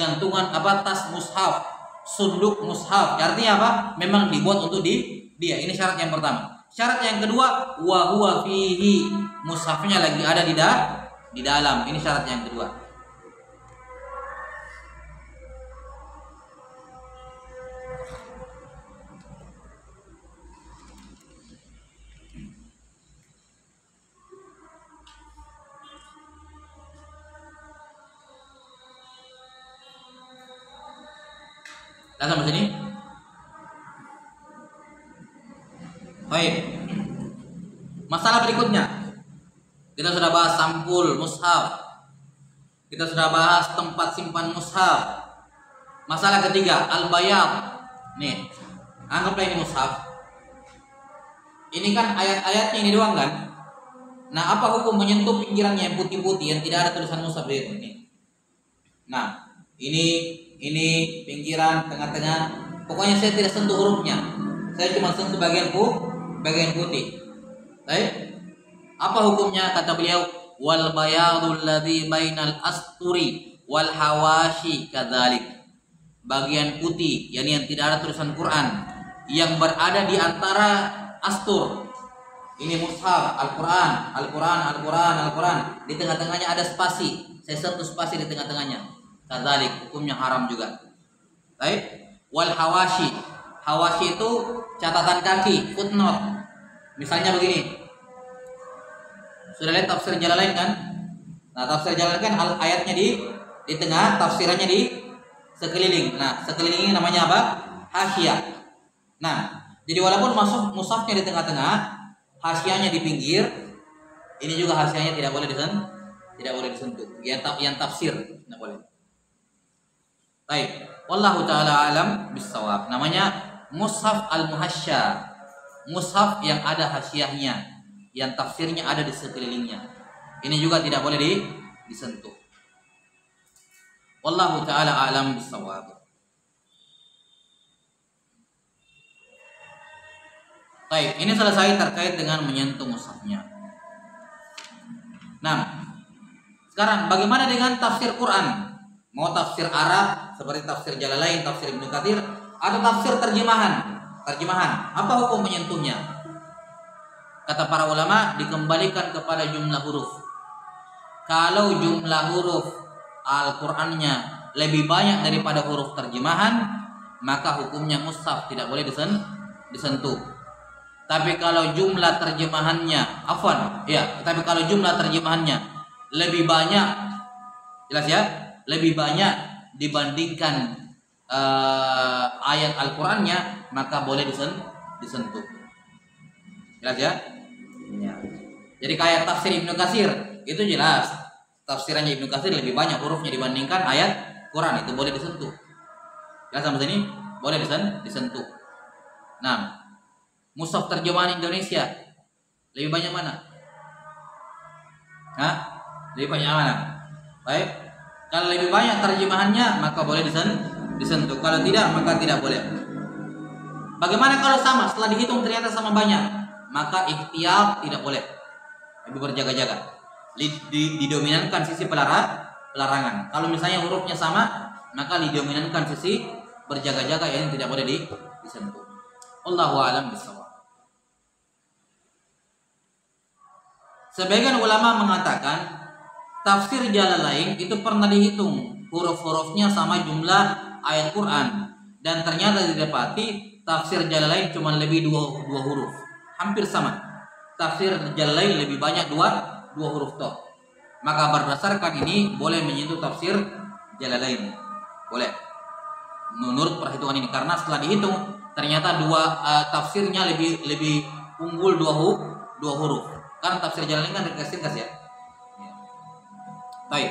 Gantungan tas mushaf, sunduk mushaf. Artinya apa? Memang dibuat untuk dia. Ini syarat yang pertama. Syarat yang kedua, wa huwa fihi, mushafnya lagi ada di dalam. Ini syarat yang kedua. Dah sampai sini? Baik. Masalah berikutnya, kita sudah bahas sampul mushaf, kita sudah bahas tempat simpan mushaf. Masalah ketiga, al-bayad. Nih, anggaplah ini mushaf. Ini kan ayat-ayatnya ini doang kan? Nah, apa hukum menyentuh pinggirannya yang putih-putih yang tidak ada tulisan mushaf di ini? Nah, ini pinggiran, tengah-tengah, pokoknya saya tidak sentuh hurufnya, saya cuma sentuh bagian putih. Baik, apa hukumnya? Kata beliau, wal bayadul ladzi bainal asturi wal hawashi kadzalik. Bagian putih, yakni yang tidak ada tulisan Quran, yang berada di antara astur. Ini mushaf, Al-Quran. Di tengah-tengahnya ada spasi, saya sentuh spasi di tengah-tengahnya. Kadzalik, hukumnya haram juga. Baik. Wal hawashi. Hawashi itu catatan kaki, footnote. Misalnya begini. Sudah lihat tafsir Jalalain kan? Nah, tafsir Jalalain kan ayatnya di tengah, tafsirannya di sekeliling. Nah, sekeliling ini namanya apa? Hasyiyah. Nah, Jadi walaupun masuk mushafnya di tengah-tengah, hasyiahnya di pinggir, ini juga hasyiahnya tidak boleh disentuh. Yang tafsir tidak boleh. Baik, wallahu taala alam bisawab. Namanya mushaf al-muhassya. Mushaf yang ada hasyiahnya, yang tafsirnya ada di sekelilingnya. Ini juga tidak boleh disentuh. Wallahu taala alam bisawab. Baik, ini selesai terkait dengan menyentuh mushafnya. Nah, sekarang bagaimana dengan tafsir Quran? Mau tafsir Arab seperti tafsir Jalalain, tafsir Ibnu Katsir, atau tafsir terjemahan? Terjemahan, apa hukum menyentuhnya? Kata para ulama, dikembalikan kepada jumlah huruf. Kalau jumlah huruf Al-Qur'annya lebih banyak daripada huruf terjemahan, maka hukumnya mushaf tidak boleh disentuh. Tapi kalau jumlah terjemahannya, tapi kalau jumlah terjemahannya lebih banyak, jelas ya, lebih banyak dibandingkan ayat Al-Qur'annya, maka boleh disentuh. Jelas ya? Ya. Jadi kayak tafsir Ibnu Katsir, itu jelas. Tafsirannya Ibnu Katsir lebih banyak hurufnya dibandingkan ayat Quran, itu boleh disentuh. Jelas sampai sini? Boleh disentuh. Nah, mushaf terjemahan Indonesia lebih banyak mana? Lebih banyak mana? Baik. Kalau lebih banyak terjemahannya, maka boleh disentuh. Kalau tidak, maka tidak boleh. Bagaimana kalau sama? Setelah dihitung ternyata sama banyak, maka ikhtiyat tidak boleh. Lebih berjaga-jaga. Didominankan sisi pelarangan. Kalau misalnya hurufnya sama, maka didominankan sisi berjaga-jaga, yang tidak boleh disentuh. Allahu a'lam bishawab. Sebagian ulama mengatakan tafsir Jalalain itu pernah dihitung huruf-hurufnya sama jumlah ayat Quran, dan ternyata didapati tafsir Jalalain cuma lebih dua huruf, hampir sama. Tafsir Jalalain lebih banyak dua huruf toh. Maka berdasarkan ini boleh menyentuh tafsir Jalalain, boleh menurut perhitungan ini, karena setelah dihitung ternyata tafsirnya lebih unggul dua huruf. Karena tafsir Jalalain kan ringkas ya. Baik.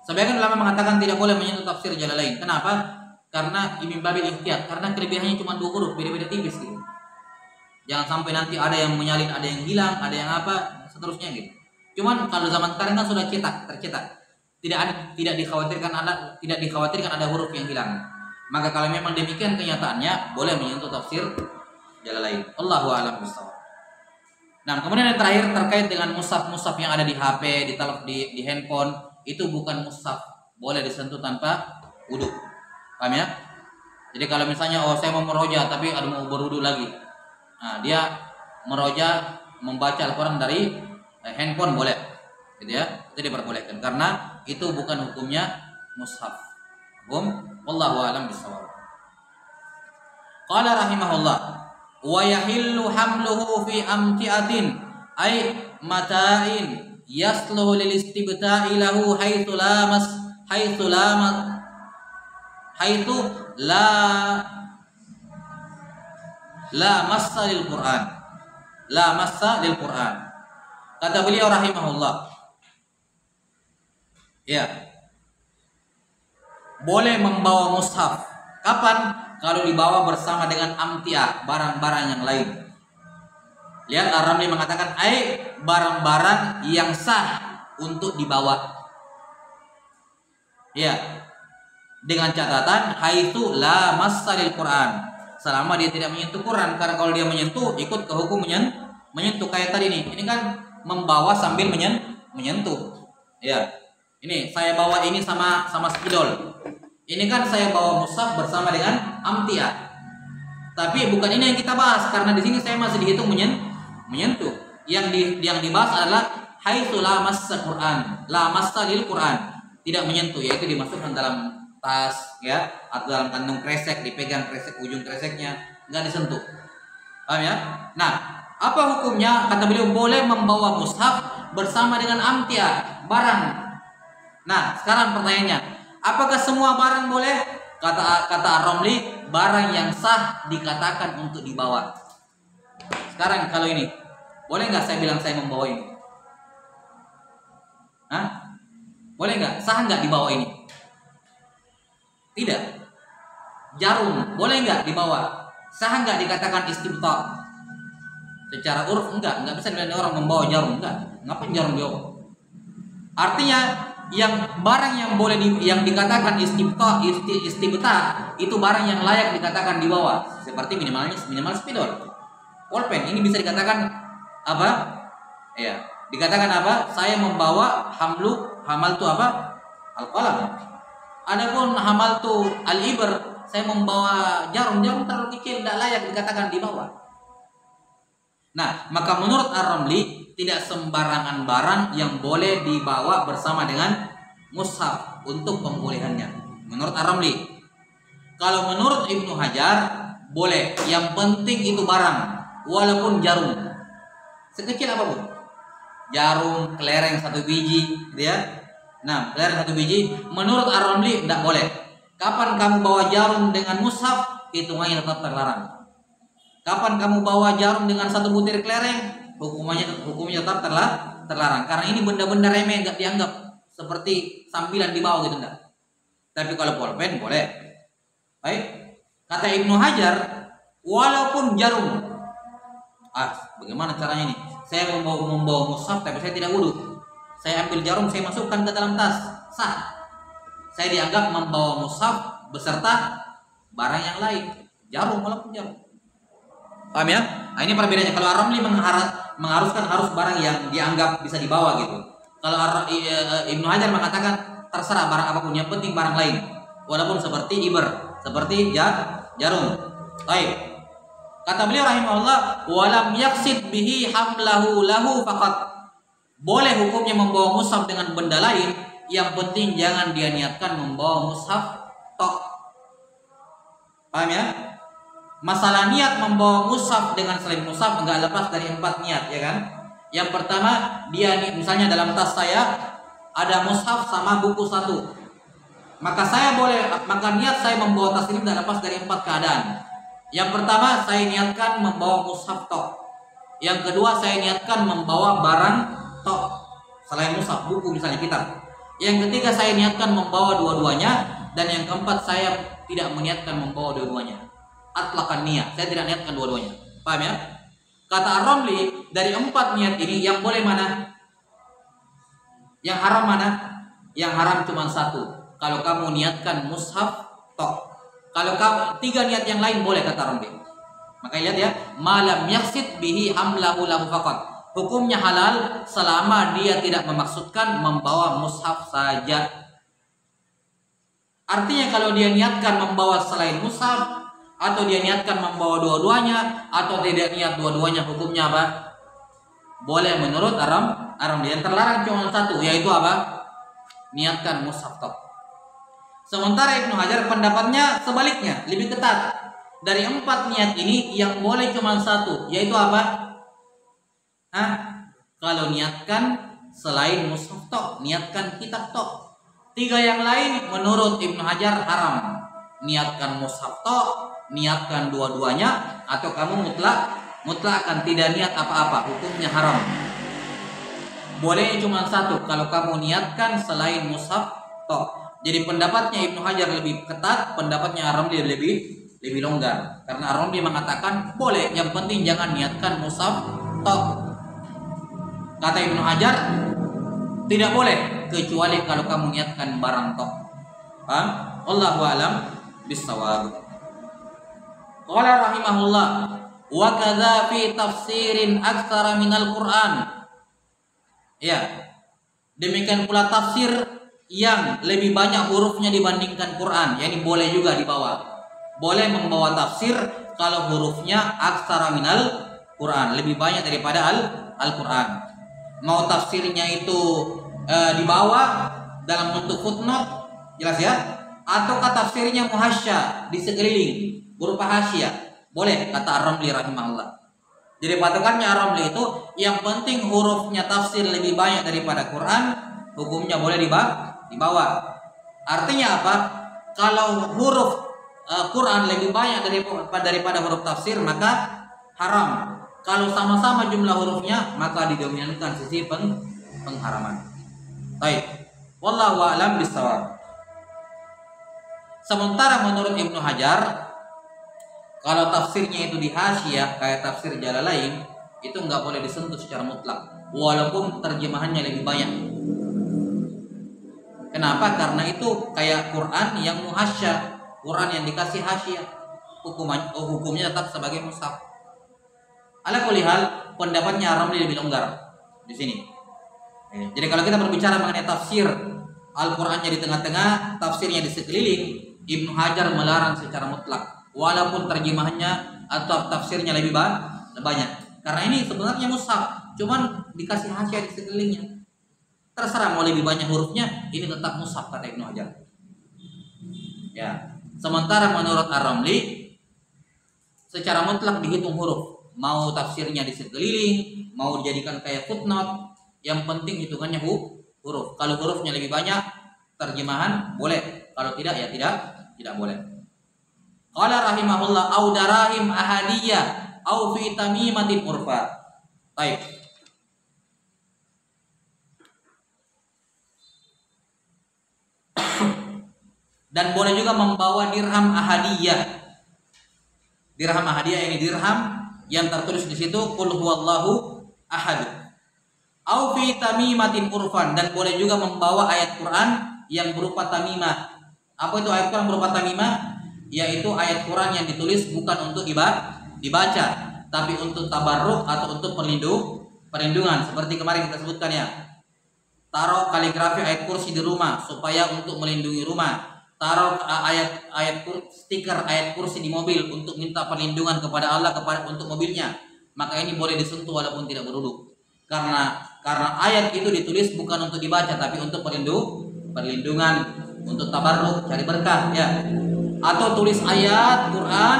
Sebagian ulama mengatakan tidak boleh menyentuh tafsir Jalalain. Kenapa? Karena ini babil ikhtiyat, karena kelebihannya cuma 2 huruf, beda-beda tipis gitu. Jangan sampai nanti ada yang menyalin, ada yang hilang, ada yang apa, seterusnya gitu. Cuman kalau zaman sekarang kan sudah tercetak. Tidak dikhawatirkan ada huruf yang hilang. Maka kalau memang demikian kenyataannya, boleh menyentuh tafsir Jalalain. Allahu a'lam bishawab. Nah, kemudian yang terakhir terkait dengan mushaf yang ada di HP, di handphone, itu bukan mushaf, boleh disentuh tanpa wudu. Paham ya? Jadi kalau misalnya saya mau meroja tapi mau berwudu lagi, nah dia meroja membaca Al-Quran dari handphone boleh, gitu ya? Itu diperbolehkan karena itu bukan hukumnya mushaf. Wallahu a'lam bishawab. Qala rahimahullah, wa yahillu hamluhu fi amti'atin ay mata'in yasluhu lil istibta'i lahu haitsu la massa lil Qur'an. Kata beliau rahimahullah, ya, boleh membawa mushaf. Kapan? Kalau dibawa bersama dengan amtiah, barang-barang yang lain. Lihat Ar-Ramli mengatakan barang-barang yang sah untuk dibawa. Ya. Dengan catatan haitsu la massalil Quran. Selama dia tidak menyentuh Quran, karena kalau dia menyentuh ikut ke hukum menyentuh kayak tadi nih. Ini kan membawa sambil menyentuh. Ya. Ini saya bawa ini sama spidol. Ini kan saya bawa mushaf bersama dengan amtiah. Tapi bukan ini yang kita bahas, karena di sini saya masih dihitung menyentuh. Yang dibahas adalah haitsu la massa Quran, la massa lil Quran, tidak menyentuh, yaitu dimasukkan dalam tas ya, atau dalam kantong kresek, dipegang ujung kreseknya, enggak disentuh. Paham ya? Nah, apa hukumnya? Kata beliau boleh membawa mushaf bersama dengan amtiah, barang. Nah, sekarang pertanyaannya, apakah semua barang boleh? Kata Ar-Ramli, barang yang sah dikatakan untuk dibawa. Sekarang kalau ini, boleh nggak saya bilang saya membawa ini? Hah? Boleh nggak? Sah nggak dibawa ini? Tidak. Jarum, boleh nggak dibawa? Sah nggak dikatakan istibta? Secara uruf enggak bisa dibilang orang membawa jarum, enggak. Ngapain jarum dibawa? Artinya yang barang yang boleh yang dikatakan istibta itu barang yang layak dikatakan dibawa, seperti minimal spidol, pulpen. Ini bisa dikatakan apa? Ya, dikatakan apa? Saya membawa hamaltu apa? Al-qalam. Adapun hamaltu al-ibr, saya membawa jarum terlalu kecil, tidak layak dikatakan dibawa. Nah, maka menurut Ar-Ramli, tidak sembarangan barang yang boleh dibawa bersama dengan mushaf untuk pembolehannya. Menurut Ar-Ramli. Kalau menurut Ibnu Hajar, boleh. Yang penting itu barang, walaupun jarum. Sekecil apapun. Jarum, kelereng 1 biji, gitu ya. Nah, kelereng 1 biji, menurut Ar-Ramli tidak boleh. Kapan kamu bawa jarum dengan mushaf, hitungannya tetap terlarang. Kapan kamu bawa jarum dengan 1 butir kelereng, hukumnya tetap terlarang. Karena ini benda-benda remeh, nggak dianggap seperti sambilan di bawah gitu, enggak. Tapi kalau pulpen boleh. Baik. Kata Ibnu Hajar, walaupun jarum. Bagaimana caranya ini? Saya membawa mushaf tapi saya tidak wudu. Saya ambil jarum, saya masukkan ke dalam tas. Sah. Saya dianggap membawa mushaf beserta barang yang lain. Jarum walaupun jarum. Paham ya? Nah, ini perbedaannya. Kalau Ar-Ramli mengharuskan harus barang yang dianggap bisa dibawa gitu. Kalau Ibnu Hajar mengatakan terserah barang apapun, yang penting barang lain. Walaupun seperti iber, seperti jarum. Baik. Kata beliau rahimahullah, walam yaksid bihi hamlahu lahu faqat. Boleh hukumnya membawa mushaf dengan benda lain, yang penting jangan dia niatkan membawa mushaf tok. Paham ya? Masalah niat membawa mushaf dengan selain mushaf enggak lepas dari 4 niat, ya kan? Yang pertama, dia misalnya dalam tas saya ada mushaf sama buku 1. Maka niat saya membawa tas ini enggak lepas dari 4 keadaan. Yang pertama, saya niatkan membawa mushaf tok. Yang kedua, saya niatkan membawa barang tok selain mushaf, buku misalnya, kitab. Yang ketiga, saya niatkan membawa dua-duanya. Dan yang keempat, saya tidak meniatkan membawa dua-duanya. Atlakan niat, saya tidak niatkan dua-duanya. Paham ya? Kata Ar-Ramli, dari 4 niat ini yang boleh mana? Yang haram mana? Yang haram cuma 1. Kalau kamu niatkan mushaf tok. Kalau kamu 3 niat yang lain boleh, kata Ar-Ramli. Maka lihat ya, malam yaksid bihi hamlahu lahu faqat. Hukumnya halal selama dia tidak memaksudkan membawa mushaf saja. Artinya kalau dia niatkan membawa selain mushaf, atau dia niatkan membawa dua-duanya, atau tidak niat dua-duanya, hukumnya apa? Boleh menurut Ar-Ramli. Yang terlarang cuma 1, yaitu apa? Niatkan mushaf tok. Sementara Ibnu Hajar pendapatnya sebaliknya, lebih ketat. Dari 4 niat ini yang boleh cuma 1, yaitu apa? Kalau niatkan selain mushaf tok, niatkan kitab tok. 3 yang lain menurut Ibnu Hajar haram. Niatkan mushaf tok, niatkan dua-duanya, atau kamu mutlak tidak niat apa-apa, hukumnya haram. Boleh cuma 1 kalau kamu niatkan selain mushaf tok. Jadi pendapatnya Ibnu Hajar lebih ketat, pendapatnya Ar-Ramli lebih longgar. Karena Ar-Ramli mengatakan boleh, yang penting jangan niatkan mushaf tok. Kata Ibnu Hajar tidak boleh kecuali kalau kamu niatkan barang tok. Paham? Wallahu a'lam bissawab. Qala rahimahullah, wa kadza fi tafsirin aktsara minal Qur'an. Ya. Demikian pula tafsir yang lebih banyak hurufnya dibandingkan Quran, yakni boleh juga dibawa. Boleh membawa tafsir kalau hurufnya aktsara minal Quran, lebih banyak daripada Al-Quran. Mau tafsirnya itu dibawa dalam bentuk footnote, jelas ya? Ataukah tafsirnya muhasya di sekeliling berupa hasyiah, boleh, kata Ar-Ramli rahimahullah. Jadi patokannya Ar-Ramli itu yang penting hurufnya tafsir lebih banyak daripada Quran, hukumnya boleh dibawa. Artinya apa? kalau huruf Quran lebih banyak daripada huruf tafsir maka haram. Kalau sama-sama jumlah hurufnya maka didominankan sisi pengharaman. Baik. Wallahu a'lam bishawab. Sementara menurut Ibnu Hajar, kalau tafsirnya itu di Hasyiyah kayak tafsir Jalalain, itu nggak boleh disentuh secara mutlak, walaupun terjemahannya lebih banyak. Kenapa? Karena itu kayak Quran yang muhasyah, Quran yang dikasih hasyiyah, hukumnya tetap sebagai mushaf. Ala kulli hal, pendapatnya Ramli lebih longgar di sini. Jadi kalau kita berbicara mengenai tafsir Al-Qur'annya di tengah-tengah, tafsirnya di sekeliling, Ibnu Hajar melarang secara mutlak, walaupun terjemahannya atau tafsirnya lebih banyak. Karena ini sebenarnya mushaf, cuman dikasih hasyiyah di sekelilingnya. Terserah mau lebih banyak hurufnya, ini tetap mushaf kata Ibnu Hajar. Ya. Sementara menurut Ar-Ramli, secara mutlak dihitung huruf. Mau tafsirnya di sekeliling, mau dijadikan kayak footnote, yang penting hitungannya huruf. Kalau hurufnya lebih banyak, terjemahan boleh. Kalau tidak ya tidak boleh. Qala rahimahullah au darahim ahadiyah au fi tamimatin urfa. Baik. Dan boleh juga membawa dirham ahadiyah. Dirham ahadiyah ini dirham yang tertulis di situ qul huwallahu ahad. Au fi tamimatin urfan, dan boleh juga membawa ayat Quran yang berupa tamimah. Apa itu ayat Quran berupa tamimah? Yaitu ayat Quran yang ditulis bukan untuk dibaca, tapi untuk tabarruk atau untuk perlindungan. Seperti kemarin kita sebutkan ya. Taruh kaligrafi ayat kursi di rumah supaya untuk melindungi rumah. Taruh stiker ayat kursi di mobil untuk minta perlindungan kepada Allah untuk mobilnya. Maka ini boleh disentuh walaupun tidak berwudu. Karena ayat itu ditulis bukan untuk dibaca tapi untuk perlindungan, untuk tabarruk, cari berkah ya. Atau tulis ayat Quran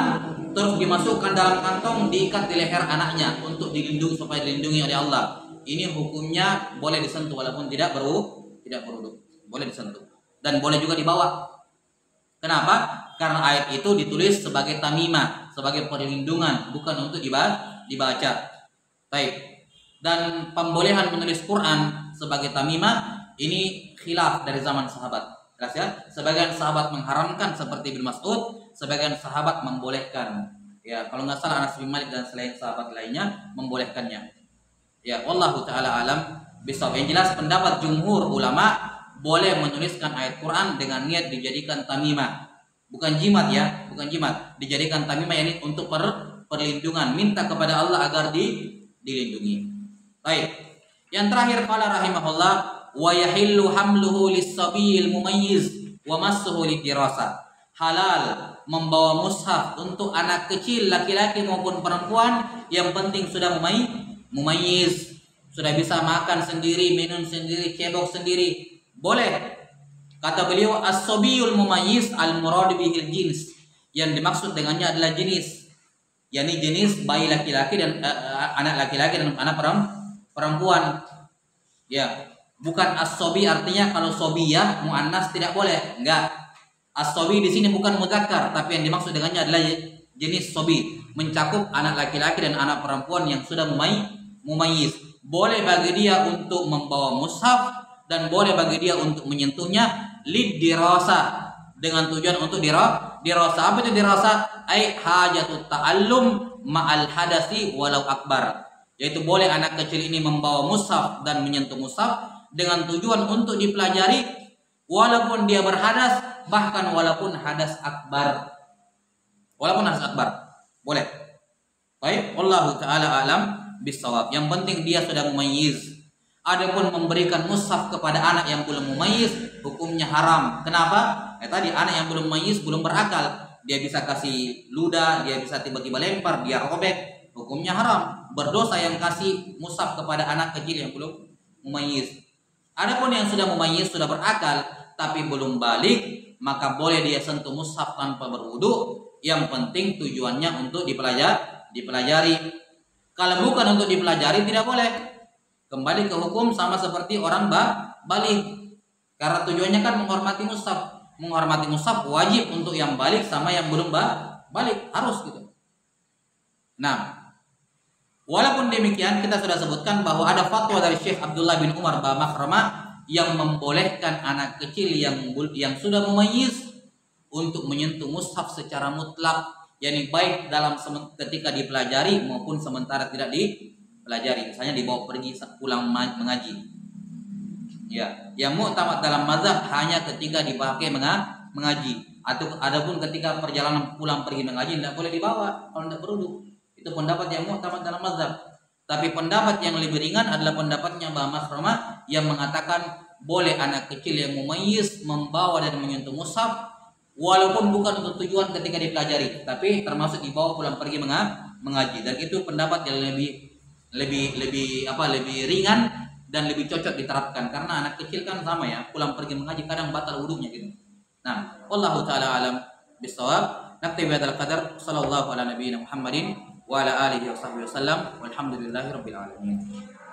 terus dimasukkan dalam kantong, diikat di leher anaknya untuk dilindungi, supaya dilindungi oleh Allah. Ini hukumnya boleh disentuh walaupun tidak berwudu. Boleh disentuh dan boleh juga dibawa. Kenapa? Karena ayat itu ditulis sebagai tamimah, sebagai perlindungan, bukan untuk dibaca. Baik. Dan pembolehan menulis Quran sebagai tamimah ini khilaf dari zaman sahabat. Jelas ya? Sebagian sahabat mengharamkan seperti Ibnu Mas'ud, sebagian sahabat membolehkan. Ya, kalau nggak salah Anas bin Malik dan selain sahabat lainnya membolehkannya. Ya, wallahu taala alam bisawab. Yang jelas pendapat jumhur ulama boleh menuliskan ayat Quran dengan niat dijadikan tamimah. Bukan jimat ya, bukan jimat. Dijadikan tamimah yakni untuk perlindungan, minta kepada Allah agar dilindungi. Baik. Yang terakhir qala rahimahullah wa yahillu hamluhu lis-sabiyil mumayyiz wa massuhu lidirasa. Halal membawa mushaf untuk anak kecil laki-laki maupun perempuan yang penting sudah mumayyiz, sudah bisa makan sendiri, minum sendiri, cebok sendiri. Boleh. Kata beliau as-sabiyul mumayyiz al-murad bihil jins. Yang dimaksud dengannya adalah jenis. yakni jenis bayi laki-laki dan anak laki-laki dan anak perempuan. Ya, bukan as-sobi artinya kalau sobiyah muannas tidak boleh. Enggak. As-sobi di sini bukan mudzakkar, tapi yang dimaksud dengannya adalah jenis sobi, mencakup anak laki-laki dan anak perempuan yang sudah mumayyiz. Boleh bagi dia untuk membawa mushaf dan boleh bagi dia untuk menyentuhnya lid dirasa, dengan tujuan untuk dirasa. Apa itu dirasa? Ai hajatut ta'allum ma'al hadasi walau akbar. Yaitu boleh anak kecil ini membawa mushaf dan menyentuh mushaf dengan tujuan untuk dipelajari walaupun dia berhadas, bahkan walaupun hadas akbar. Boleh. Baik, wallahu taala alam bisawab. Yang penting dia sudah mumayyiz. Adapun memberikan mushaf kepada anak yang belum mumayyiz hukumnya haram. Kenapa? Tadi anak yang belum mumayyiz belum berakal. Dia bisa kasih ludah, dia bisa tiba-tiba lempar, dia robek. Hukumnya haram. Berdosa yang kasih mushaf kepada anak kecil yang belum mumayyiz. Adapun yang sudah mumayyiz, sudah berakal tapi belum balik, maka boleh dia sentuh mushaf tanpa berwudu. Yang penting tujuannya untuk dipelajari. Kalau bukan untuk dipelajari tidak boleh. Kembali ke hukum sama seperti orang balik. Karena tujuannya kan menghormati mushaf. menghormati mushaf wajib untuk yang balik sama yang belum balik, harus gitu. Nah, walaupun demikian kita sudah sebutkan bahwa ada fatwa dari Syekh Abdullah bin Umar Makhrama yang membolehkan anak kecil yang sudah memayyiz untuk menyentuh mushaf secara mutlak, yakni baik dalam ketika dipelajari maupun sementara tidak dipelajari, misalnya dibawa pergi pulang mengaji. Ya, yang mu'tamad dalam mazhab hanya ketika dipakai mengaji, atau adapun ketika perjalanan pulang pergi mengaji tidak boleh dibawa kalau tidak berwudu. Itu pendapat yang mu'tamad dalam mazhab. Tapi pendapat yang lebih ringan adalah pendapatnya Mbah Makhrama yang mengatakan boleh anak kecil yang mumayyiz membawa dan menyentuh mushaf walaupun bukan untuk tujuan ketika dipelajari, tapi termasuk dibawa pulang pergi mengaji. Dan itu pendapat yang lebih ringan dan lebih cocok diterapkan karena anak kecil kan sama ya, pulang pergi mengaji kadang batal wudunya gitu. Nah, wallahu taala alam bisawab. Naktabi hadzal qadar. Sallallahu ala nabiyyina Muhammadin wa ala alihi wa sahbihi wasallam. Walhamdulillahirabbil alamin.